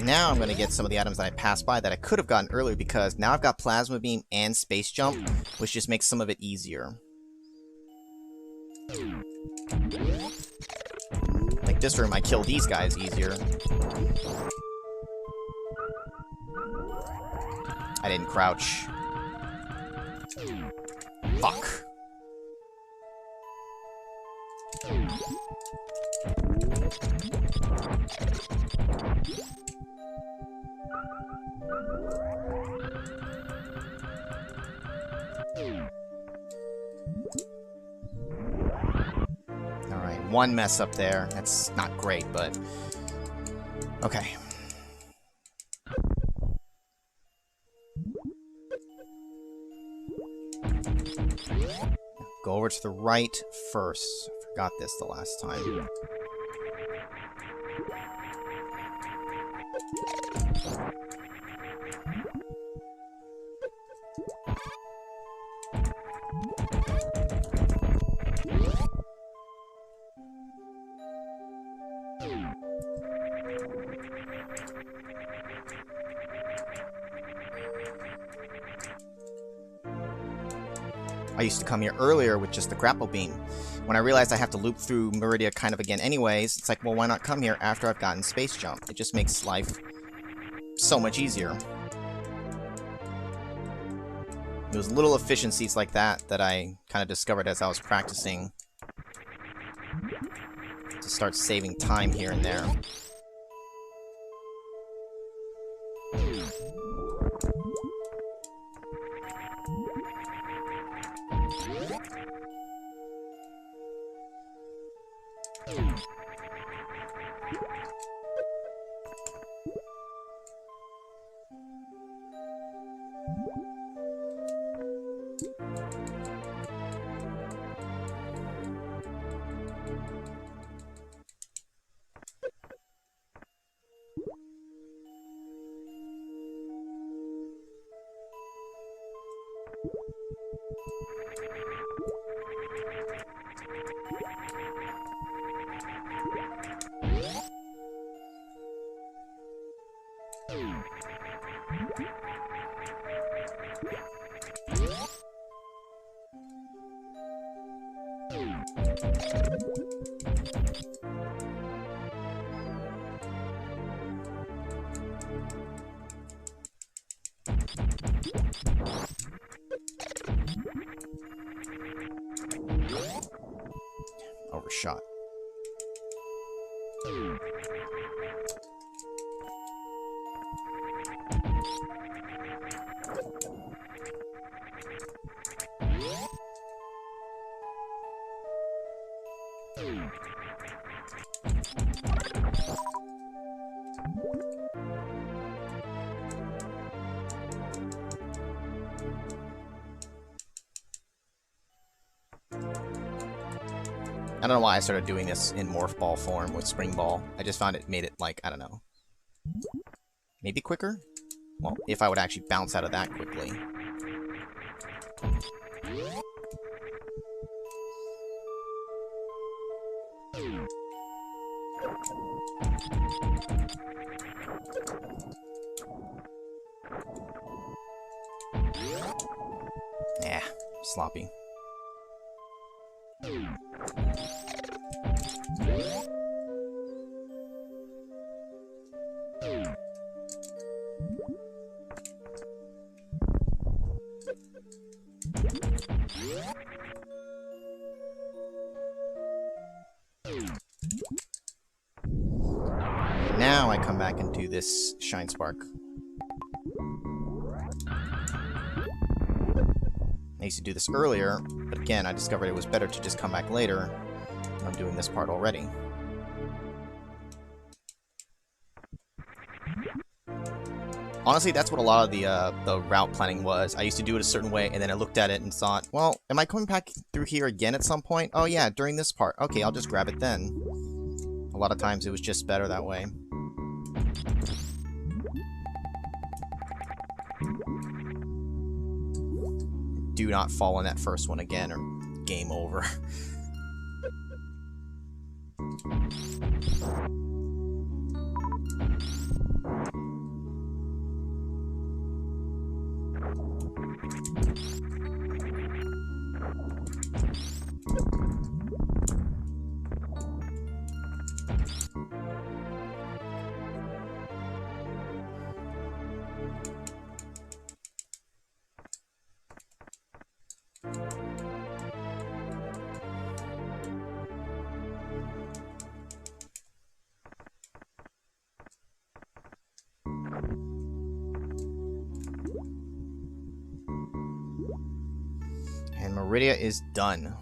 Now I'm going to get some of the items that I passed by that I could have gotten earlier, because now I've got Plasma Beam and Space Jump, which just makes some of it easier. Like this room, I kill these guys easier. I didn't crouch. Fuck. Alright, one mess up there. That's not great, but... okay. Go over to the right first. Forgot this the last time. I used to come here earlier with just the grapple beam. When I realized I have to loop through Meridia kind of again anyways, it's like, well, why not come here after I've gotten Space Jump? It just makes life so much easier. It was little efficiencies like that that I kind of discovered as I was practicing to start saving time here and there. I don't know why I started doing this in Morph Ball form with Spring Ball. I just found it made it, like, I don't know. Maybe quicker? Well, if I would actually bounce out of that quickly. Yeah, sloppy. Now I come back and do this Shine Spark. I used to do this earlier, but again, I discovered it was better to just come back later. I'm doing this part already. Honestly, that's what a lot of the route planning was. I used to do it a certain way, and then I looked at it and thought, well, am I coming back through here again at some point? Oh yeah, during this part. Okay, I'll just grab it then. A lot of times it was just better that way. Do not fall on that first one again, or game over. And Meridia is done.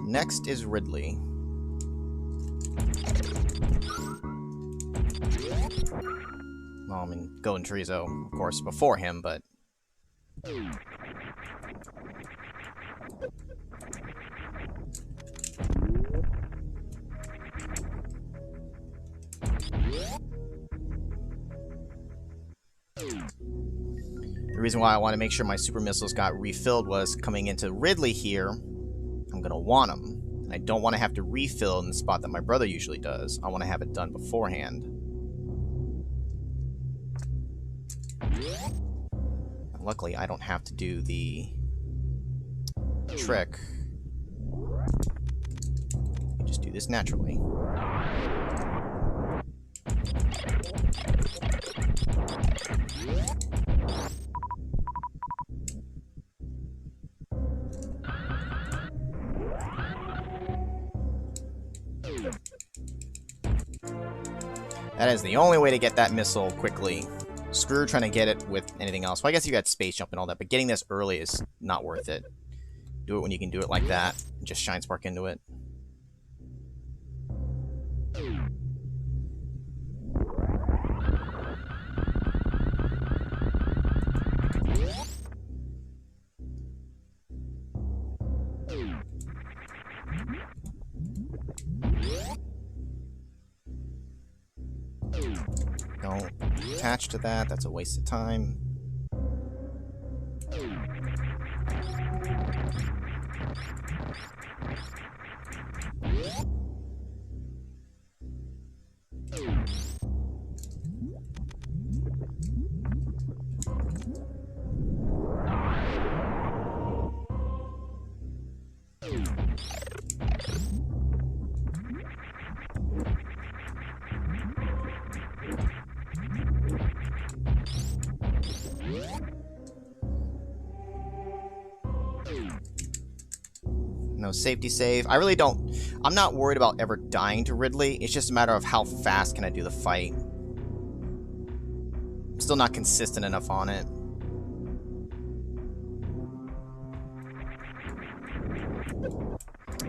Next is Ridley. Well, I mean, Golden Chorizo, of course, before him, but... The reason why I want to make sure my super missiles got refilled was coming into Ridley here, I'm going to want them. I don't want to have to refill in the spot that my brother usually does. I want to have it done beforehand. Luckily, I don't have to do the trick. I just do this naturally. That is the only way to get that missile quickly. Screw trying to get it with anything else. Well, I guess you got space jump and all that, but getting this early is not worth it. Do it when you can do it like that. And just Shine Spark into it. Don't attach to that, that's a waste of time. No safety save. I really don't... I'm not worried about ever dying to Ridley. It's just a matter of how fast can I do the fight. I'm still not consistent enough on it.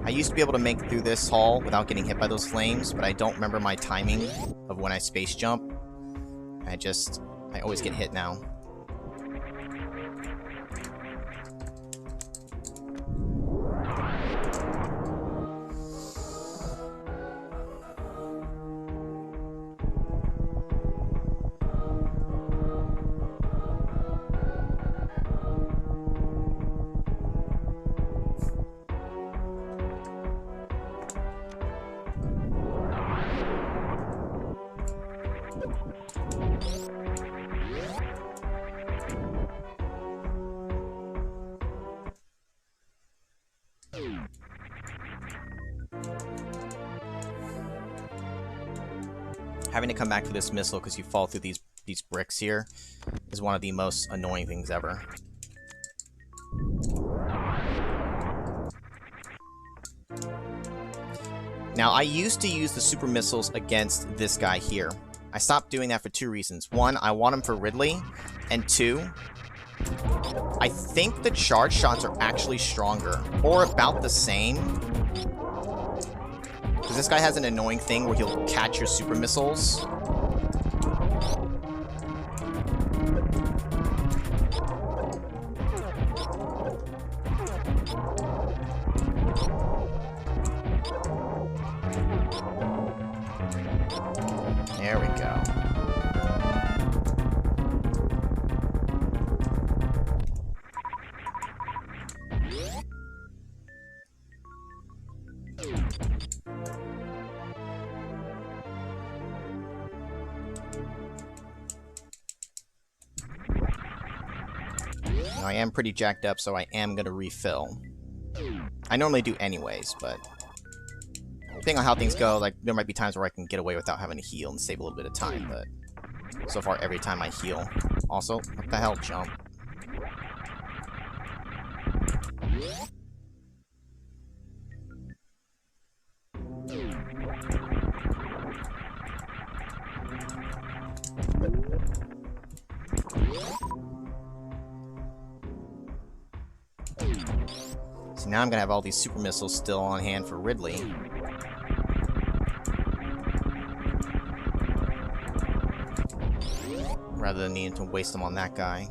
I used to be able to make through this hall without getting hit by those flames, but I don't remember my timing of when I space jump. I always get hit now. Having to come back for this missile because you fall through these bricks here is one of the most annoying things ever. Now, I used to use the super missiles against this guy here. I stopped doing that for two reasons. One, I want him for Ridley, and two, I think the charge shots are actually stronger, or about the same. Because this guy has an annoying thing where he'll catch your super missiles. There we go. Now, I am pretty jacked up, so I am going to refill. I normally do anyways, but depending on how things go, like, there might be times where I can get away without having to heal and save a little bit of time, but so far, every time I heal. Also, what the hell, jump? So now I'm gonna have all these super missiles still on hand for Ridley. Rather than needing to waste them on that guy.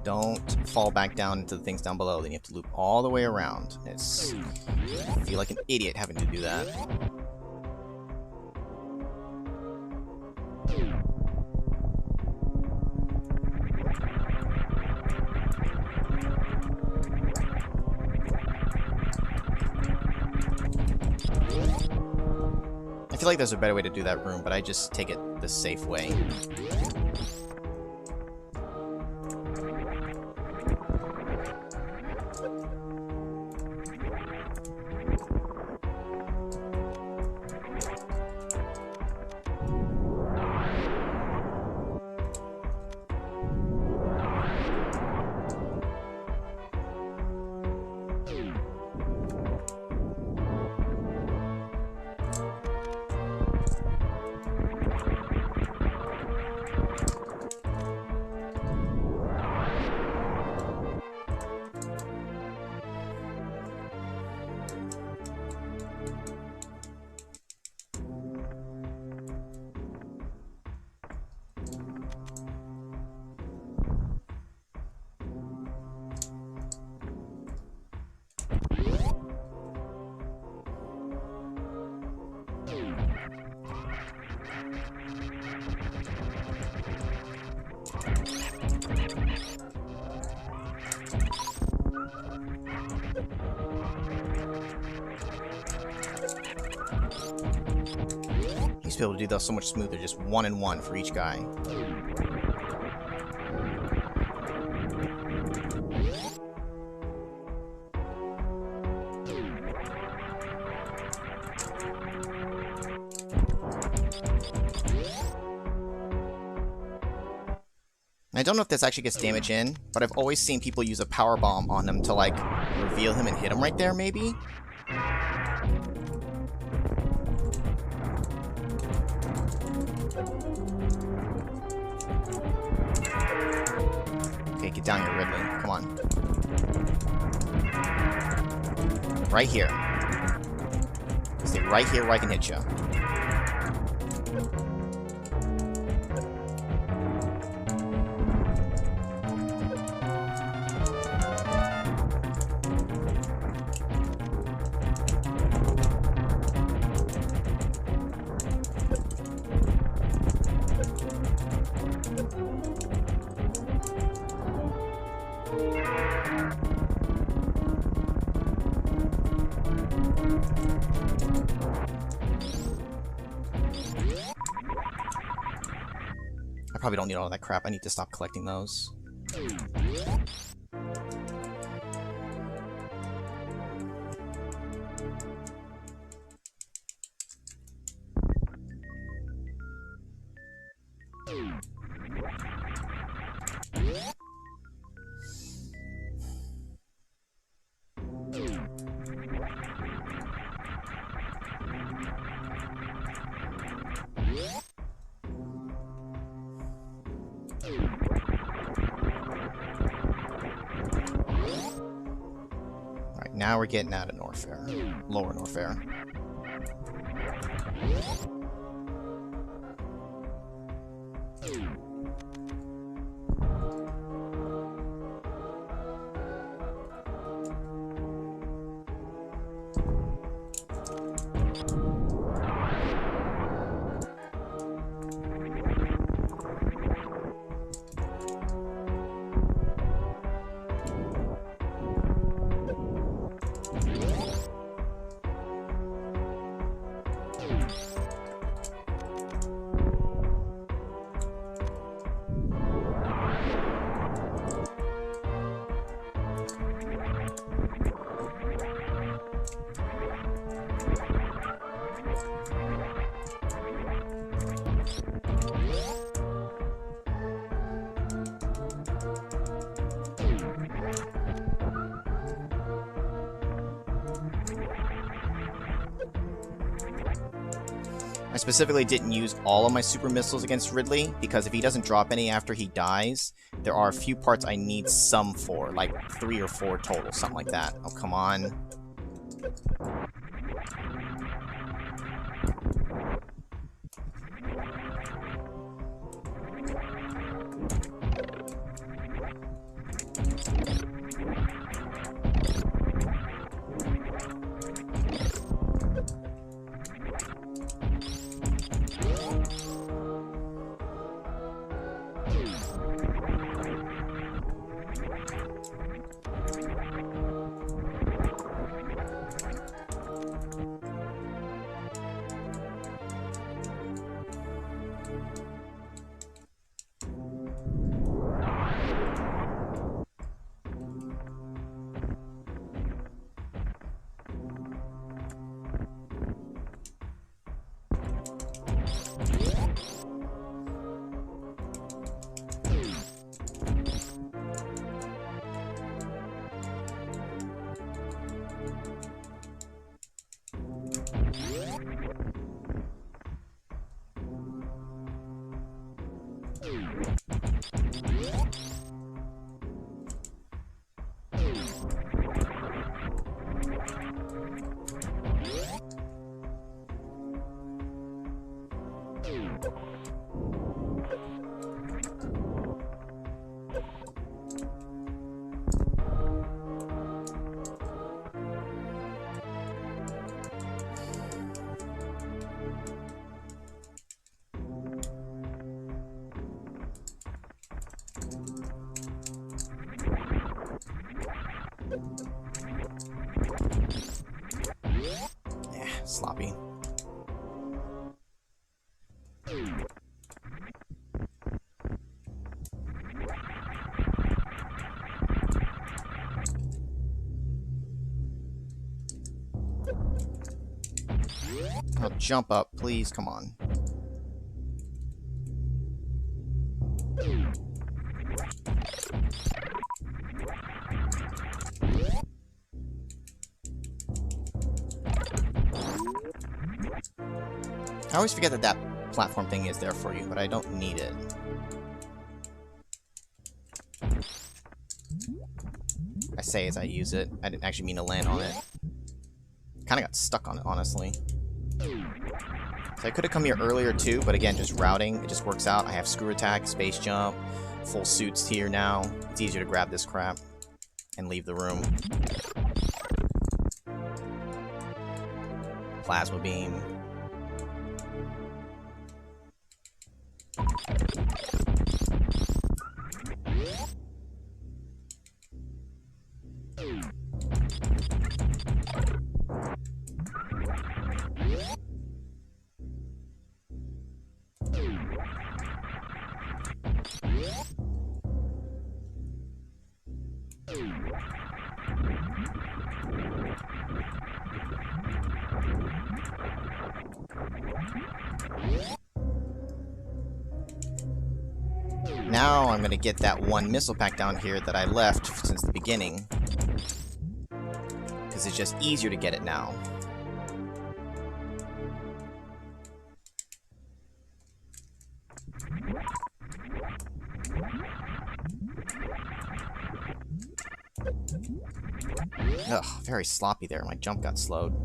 Don't fall back down into the things down below, then you have to loop all the way around. I feel like an idiot having to do that. I feel like there's a better way to do that room, but I just take it the safe way. Be able to do that so much smoother, just 1 and 1 for each guy. I don't know if this actually gets damage in, but I've always seen people use a power bomb on him to, like, reveal him and hit him right there, maybe? Okay, get down here, Ridley. Come on. Right here. Stay right here where I can hit you. I probably don't need all that crap. I need to stop collecting those. Alright, now we're getting out of Norfair. Lower Norfair. I specifically didn't use all of my super missiles against Ridley, because if he doesn't drop any after he dies, there are a few parts I need some for, like 3 or 4 total, something like that. Oh, come on. Sloppy. Oh, jump up, please, come on. I always forget that that platform thing is there for you, but I don't need it. I say as I use it. I didn't actually mean to land on it. Kind of got stuck on it, honestly. So I could have come here earlier too, but again, just routing, it just works out. I have screw attack, space jump, full suits here now. It's easier to grab this crap and leave the room. Plasma beam. Now I'm going to get that one missile pack down here that I left since the beginning. Because it's just easier to get it now. Ugh, very sloppy there. My jump got slowed.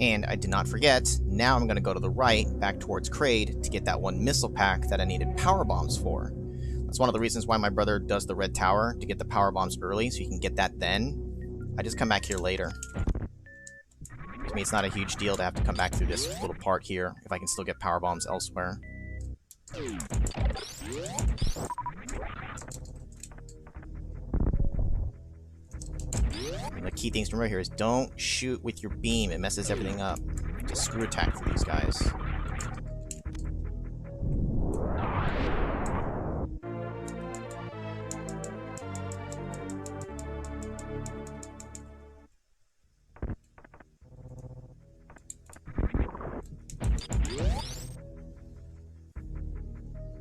And I did not forget, now I'm going to go to the right, back towards Kraid, to get that one missile pack that I needed power bombs for. That's one of the reasons why my brother does the red tower, to get the power bombs early, so he can get that then. I just come back here later. To me, it's not a huge deal to have to come back through this little part here, if I can still get power bombs elsewhere. And the key things to remember here is don't shoot with your beam, it messes everything up. Just screw attack for these guys.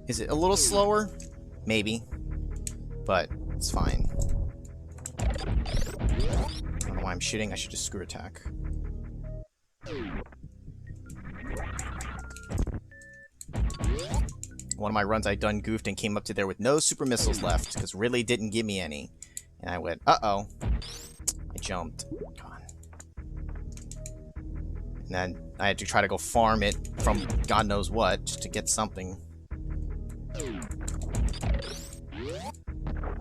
Is it a little slower? Maybe. But it's fine. I don't know why I'm shooting, I should just screw attack. One of my runs I done goofed and came up to there with no super missiles left, because Ridley didn't give me any. And I went, uh-oh. I jumped. Come on. And then I had to try to go farm it from God knows what, just to get something.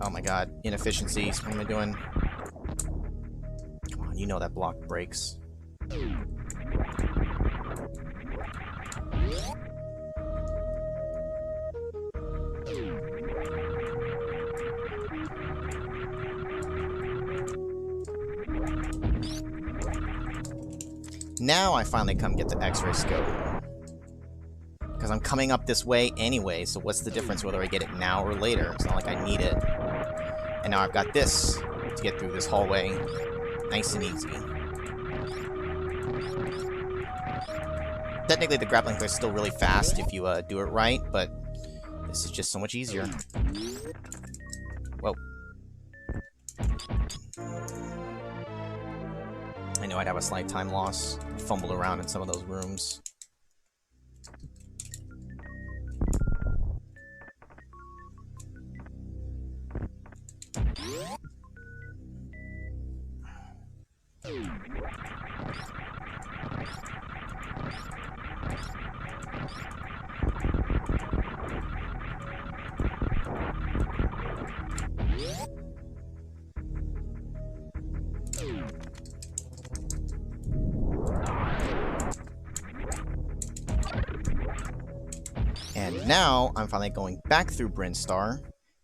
Oh my god, inefficiencies. What am I doing? Come on, you know that block breaks. Now I finally come get the X-ray scope. Because I'm coming up this way anyway, so what's the difference whether I get it now or later? It's not like I need it. And now I've got this to get through this hallway. Nice and easy. Technically, the grappling hook is still really fast if you do it right, but this is just so much easier. Whoa. I know I'd have a slight time loss. I fumbled around in some of those rooms. And now, I'm finally going back through Brinstar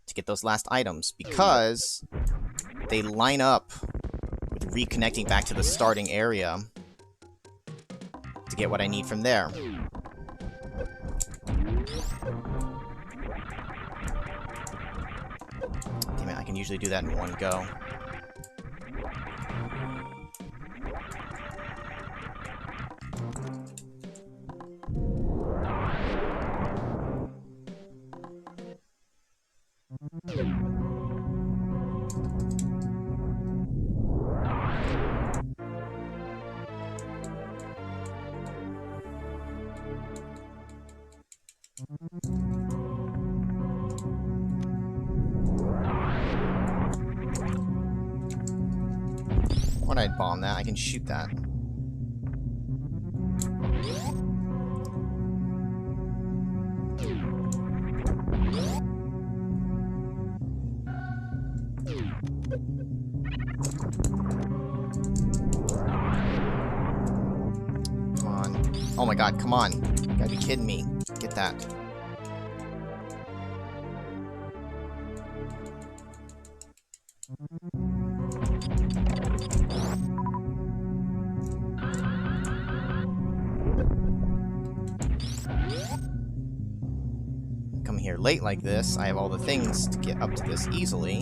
to get those last items, because they line up with reconnecting back to the starting area to get what I need from there. Damn it, I can usually do that in one go. when I bomb that, I can shoot that. Come on. Oh my god, come on. You gotta be kidding me. Get that. Come here late like this, I have all the things to get up to this easily.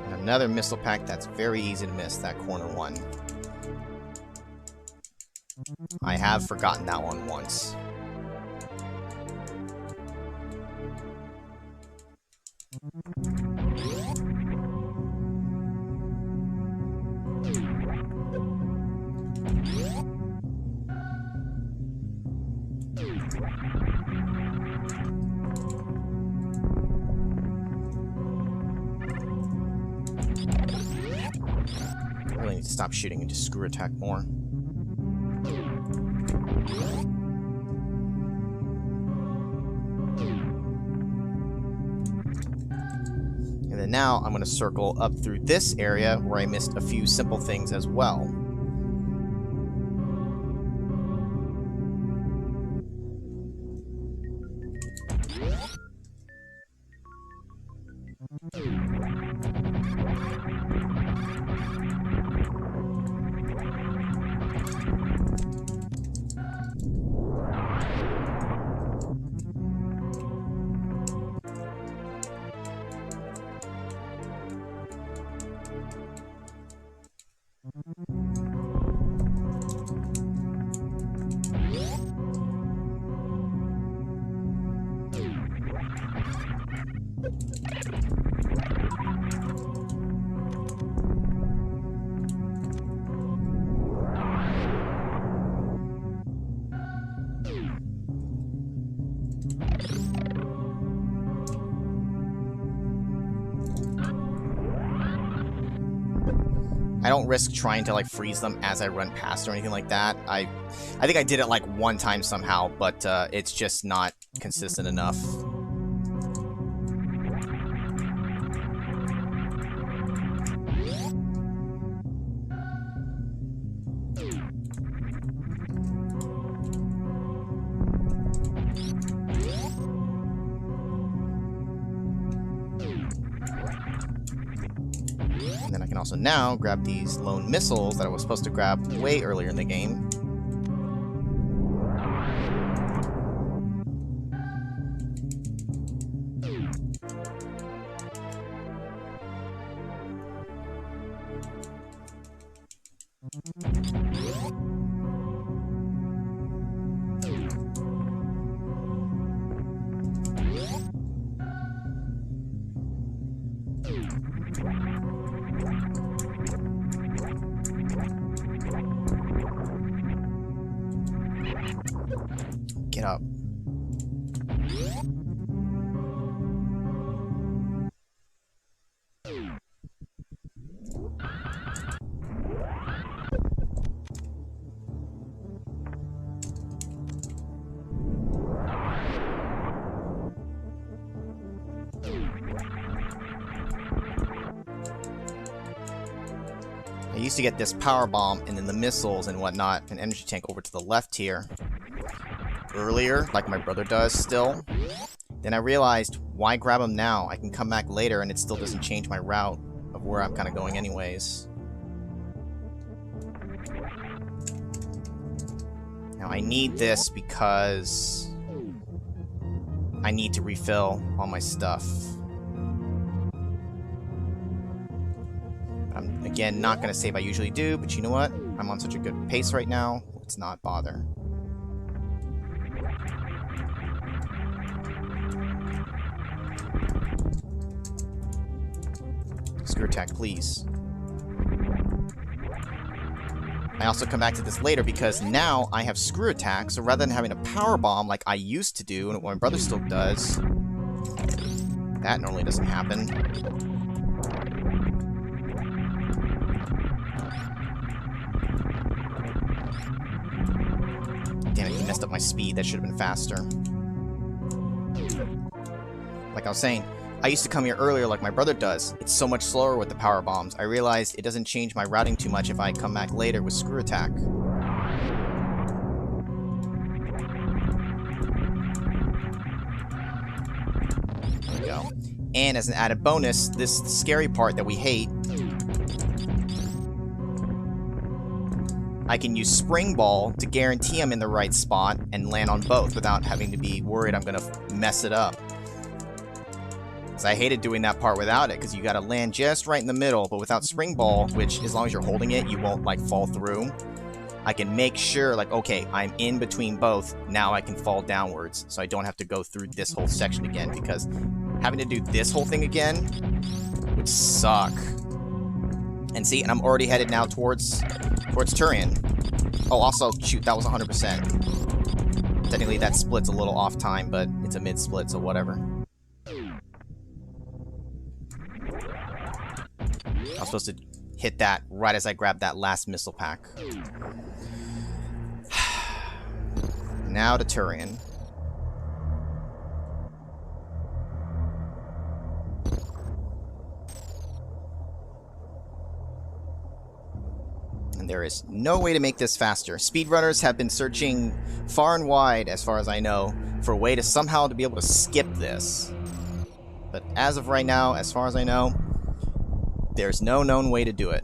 And another missile pack that's very easy to miss, that corner one. I have forgotten that one once. I really need to stop shooting and just screw attack more. And then now I'm going to circle up through this area where I missed a few simple things as well. I don't risk trying to, like, freeze them as I run past or anything like that. I think I did it, like, one time somehow, but it's just not consistent enough. And then I can also now grab these lone missiles that I was supposed to grab way earlier in the game. Get up. I used to get this power bomb and then the missiles and whatnot, an energy tank over to the left here earlier, like my brother does still. Then I realized, why grab them now? I can come back later and it still doesn't change my route of where I'm kind of going anyways. Now I need this because I need to refill all my stuff. I'm, again, not going to save I usually do, but you know what? I'm on such a good pace right now, let's not bother. Screw attack, please. I also come back to this later because now I have screw attack, so rather than having a power bomb like I used to do and what my brother still does, That normally doesn't happen. Damn it, he messed up my speed. That should have been faster. Like I was saying, I used to come here earlier like my brother does. It's so much slower with the power bombs. I realized it doesn't change my routing too much if I come back later with screw attack. There we go. And as an added bonus, this scary part that we hate, I can use Spring Ball to guarantee I'm in the right spot and land on both without having to be worried I'm gonna mess it up. Because I hated doing that part without it, because you gotta land just right in the middle, but without Spring Ball, which as long as you're holding it, you won't like fall through. I can make sure, like, okay, I'm in between both, now I can fall downwards, so I don't have to go through this whole section again, because having to do this whole thing again would suck. And see, and I'm already headed now towards Turian. Oh, also, shoot, that was 100%. Technically, that split's a little off time, but it's a mid-split, so whatever. I was supposed to hit that right as I grabbed that last missile pack. Now to Turian. And there is no way to make this faster. Speedrunners have been searching far and wide, as far as I know, for a way to somehow to be able to skip this. But as of right now, as far as I know, there's no known way to do it.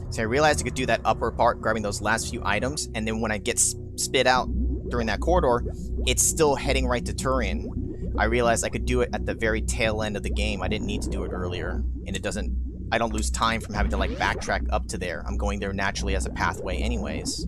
So I realized I could do that upper part, grabbing those last few items, and then when I get spit out during that corridor, it's still heading right to Turian. I realized I could do it at the very tail end of the game. I didn't need to do it earlier, and I don't lose time from having to like backtrack up to there. I'm going there naturally as a pathway anyways.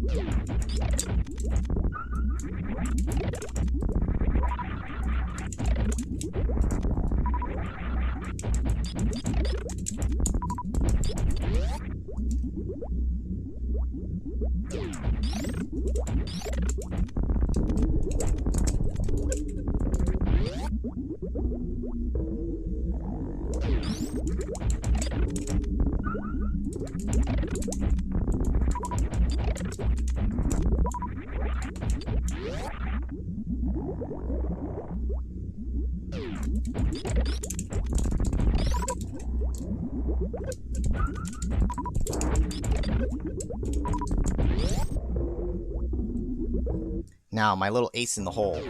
Now, my little ace in the hole.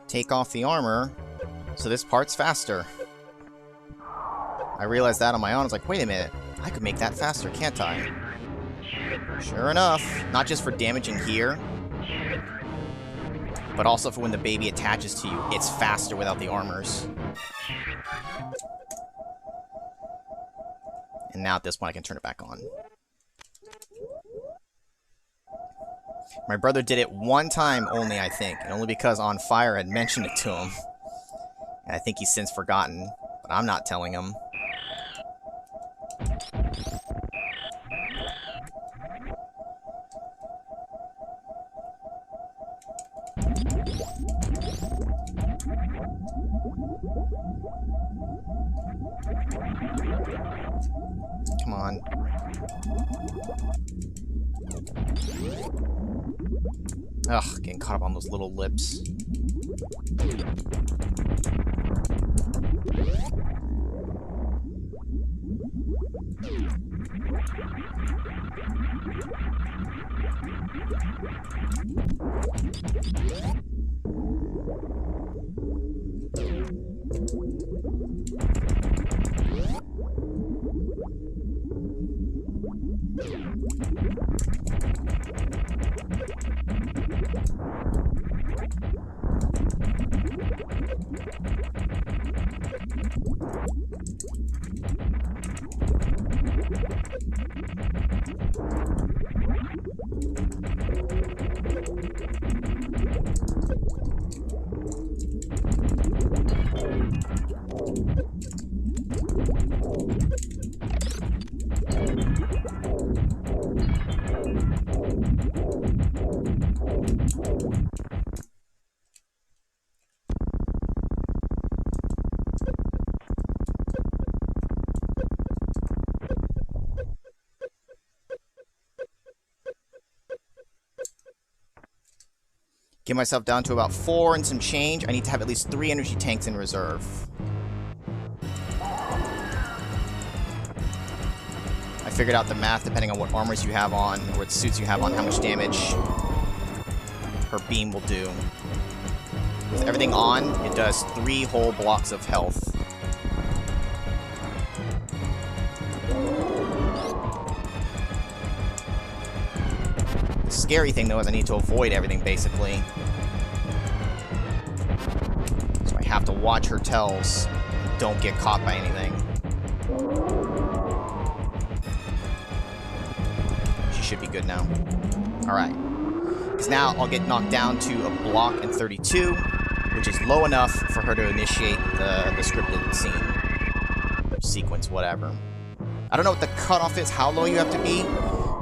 Take off the armor, so this part's faster. I realized that on my own. I was like, wait a minute, I could make that faster, can't I? Sure enough, not just for damaging here, but also for when the baby attaches to you, it's faster without the armors. And now at this point I can turn it back on. My brother did it one time only, I think, and only because On Fire had mentioned it to him. And I think he's since forgotten, but I'm not telling him. Come on. Ugh, getting caught up on those little lips. Get myself down to about 4 and some change. I need to have at least 3 energy tanks in reserve. I figured out the math depending on what armors you have on, or what suits you have on, how much damage her beam will do. With everything on, it does 3 whole blocks of health. The scary thing, though, is I need to avoid everything, basically. So I have to watch her tells. Don't get caught by anything. She should be good now. Alright. Because now I'll get knocked down to a block and 32, which is low enough for her to initiate the scripted scene. The sequence, whatever. I don't know what the cutoff is, how low you have to be.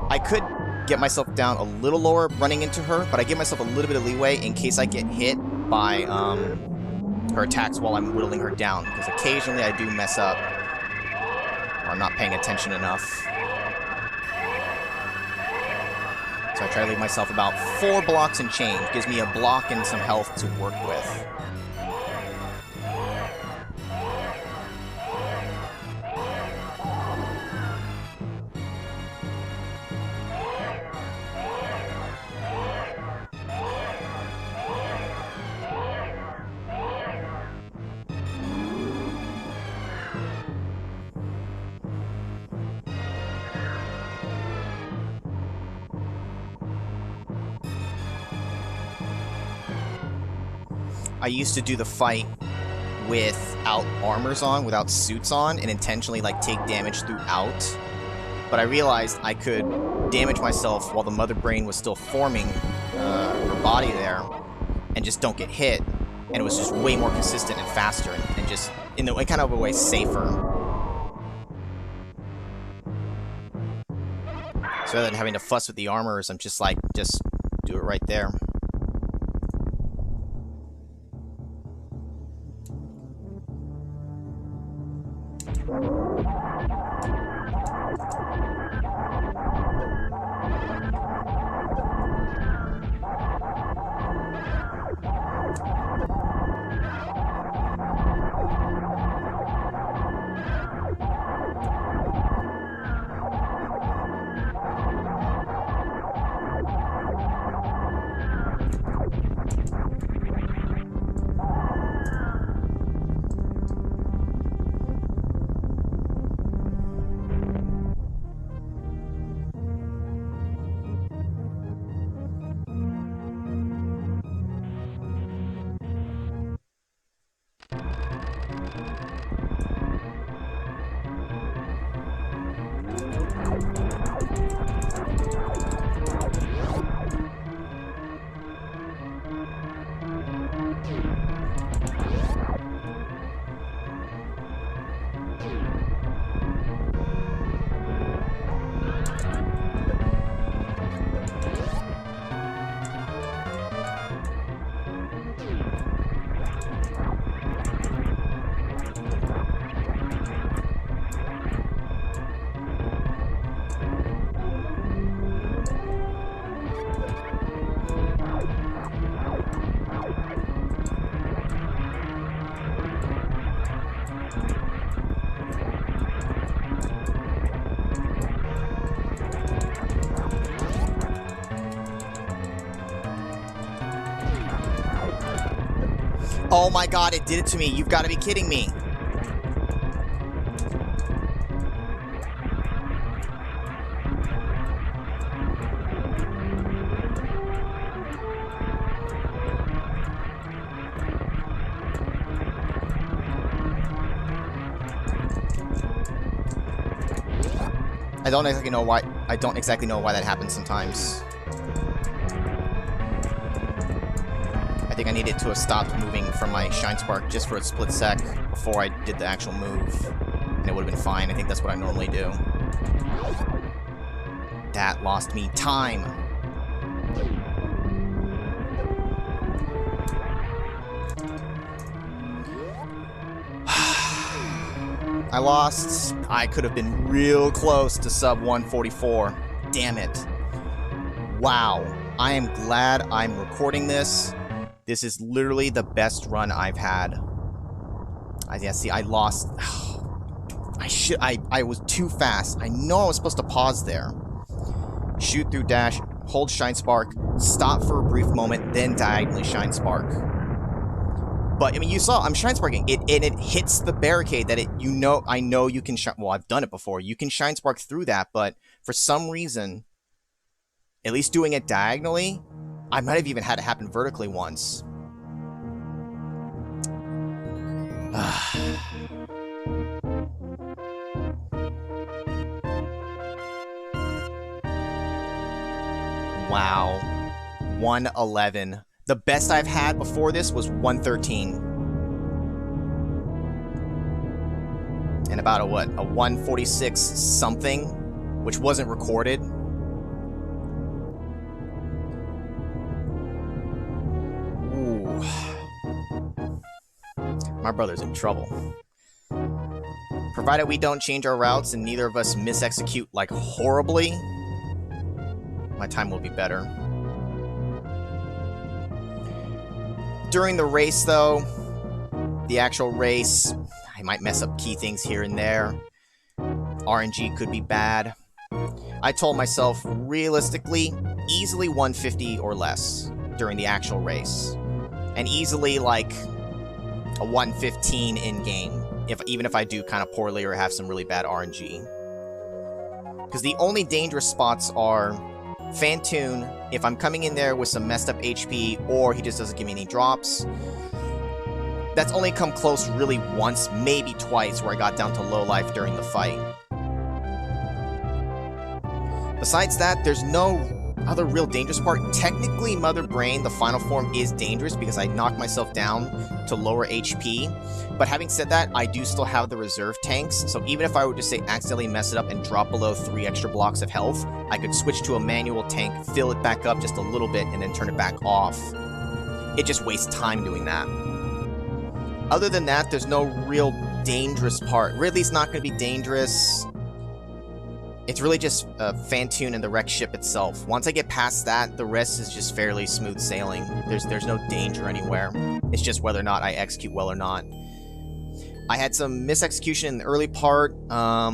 I could get myself down a little lower running into her, but I give myself a little bit of leeway in case I get hit by her attacks while I'm whittling her down, because occasionally I do mess up, or I'm not paying attention enough. So I try to leave myself about 4 blocks and change. Gives me a block and some health to work with. I used to do the fight without armors on, without suits on, and intentionally like take damage throughout. But I realized I could damage myself while the mother brain was still forming her body there, and just don't get hit. And it was just way more consistent and faster, and just in kind of a way safer. So rather than having to fuss with the armors, I'm just like, just do it right there. Oh my god, it did it to me. You've got to be kidding me. I don't exactly know why that happens sometimes. I think I needed to have stopped moving from my Shine Spark just for a split sec before I did the actual move. And it would have been fine. I think that's what I normally do. That lost me time. I lost. I could have been real close to sub 144. Damn it. Wow. I am glad I'm recording this. This is literally the best run I've had. I lost. I was too fast. I know I was supposed to pause there. Shoot through dash, hold Shine Spark, stop for a brief moment, then diagonally Shine Spark. But, I mean, you saw, I'm Shine Sparking. It hits the barricade that I know you can shine. Well, I've done it before. You can Shine Spark through that, but for some reason, at least doing it diagonally, I might have even had it happen vertically once. Wow. 111. The best I've had before this was 113. And about a 146 something, which wasn't recorded. Ooh. My brother's in trouble. Provided we don't change our routes and neither of us misexecute like horribly, my time will be better. During the race, though, the actual race, I might mess up key things here and there. RNG could be bad. I told myself, realistically, easily 150 or less during the actual race. And easily, like, a 115 in-game, even if I do kind of poorly or have some really bad RNG. Because the only dangerous spots are Fantoon, if I'm coming in there with some messed up HP, or he just doesn't give me any drops. That's only come close really once, maybe twice, where I got down to low life during the fight. Besides that, there's no other real dangerous part. Technically, Mother Brain, the final form, is dangerous because I knocked myself down to lower HP. But having said that, I do still have the reserve tanks, so even if I would just say accidentally mess it up and drop below 3 extra blocks of health, I could switch to a manual tank, fill it back up just a little bit, and then turn it back off. It just wastes time doing that. Other than that, there's no real dangerous part. Ridley's not going to be dangerous. It's really just Fantoon and the wreck ship itself. Once I get past that, the rest is just fairly smooth sailing. There's no danger anywhere. It's just whether or not I execute well or not. I had some misexecution in the early part. I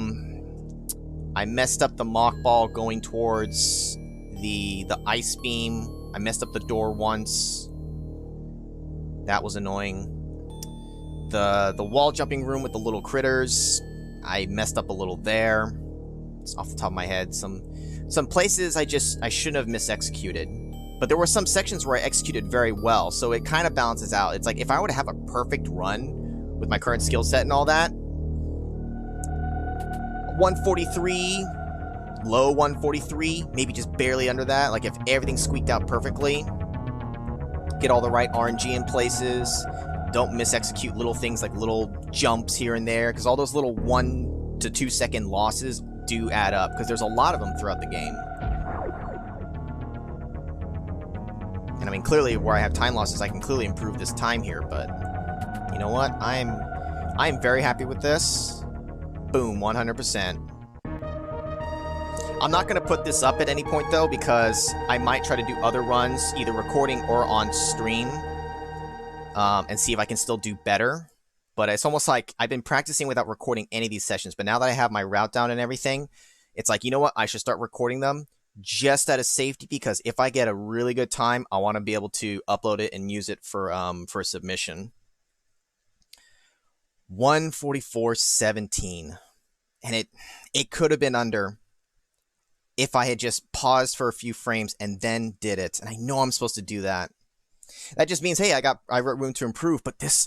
messed up the mock ball going towards the ice beam. I messed up the door once. That was annoying. The wall jumping room with the little critters, I messed up a little there. It's off the top of my head. Some places I shouldn't have misexecuted. But there were some sections where I executed very well, so it kind of balances out. It's like if I were to have a perfect run with my current skill set and all that, 143, low 143, maybe just barely under that. Like if everything squeaked out perfectly, get all the right RNG in places, don't misexecute little things like little jumps here and there, because all those little 1 to 2 second losses do add up, because there's a lot of them throughout the game. And I mean, clearly where I have time losses, I can clearly improve this time here, but you know what? I'm very happy with this. Boom, 100%. I'm not going to put this up at any point, though, because I might try to do other runs, either recording or on stream, and see if I can still do better. But it's almost like I've been practicing without recording any of these sessions, but now that I have my route down and everything, it's like, you know what? I should start recording them just out of safety, because if I get a really good time, I want to be able to upload it and use it for a submission. 144.17, and it could have been under if I had just paused for a few frames and then did it. And I know I'm supposed to do that. That just means, hey, I got room to improve. But this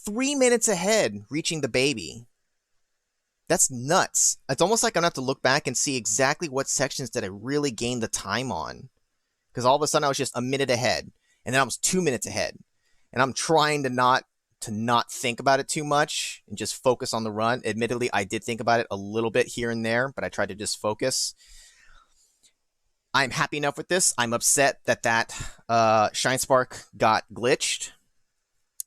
3 minutes ahead, reaching the baby. That's nuts. It's almost like I'm gonna have to look back and see exactly what sections did I really gain the time on. Because all of a sudden I was just a minute ahead, and then I was 2 minutes ahead, and I'm trying to not think about it too much and just focus on the run. Admittedly, I did think about it a little bit here and there, but I tried to just focus. I'm happy enough with this. I'm upset that Shine Spark got glitched,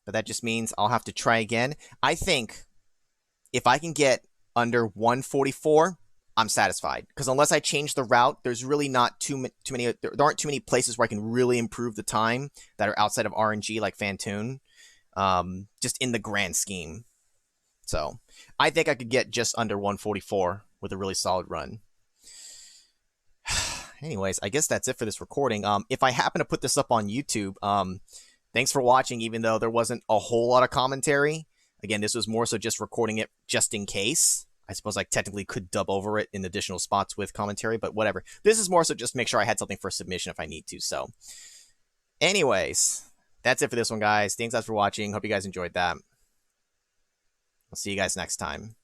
but that just means I'll have to try again. I think if I can get under 144, I'm satisfied. Because unless I change the route, there's really not too many. There aren't too many places where I can really improve the time that are outside of RNG, like Fantoon. Just in the grand scheme. So I think I could get just under 144 with a really solid run. Anyways, I guess that's it for this recording. If I happen to put this up on YouTube, thanks for watching, even though there wasn't a whole lot of commentary. Again, this was more so just recording it just in case. I suppose I technically could dub over it in additional spots with commentary, but whatever. This is more so just make sure I had something for submission if I need to. So anyways, that's it for this one, guys. Thanks guys for watching. Hope you guys enjoyed that. I'll see you guys next time.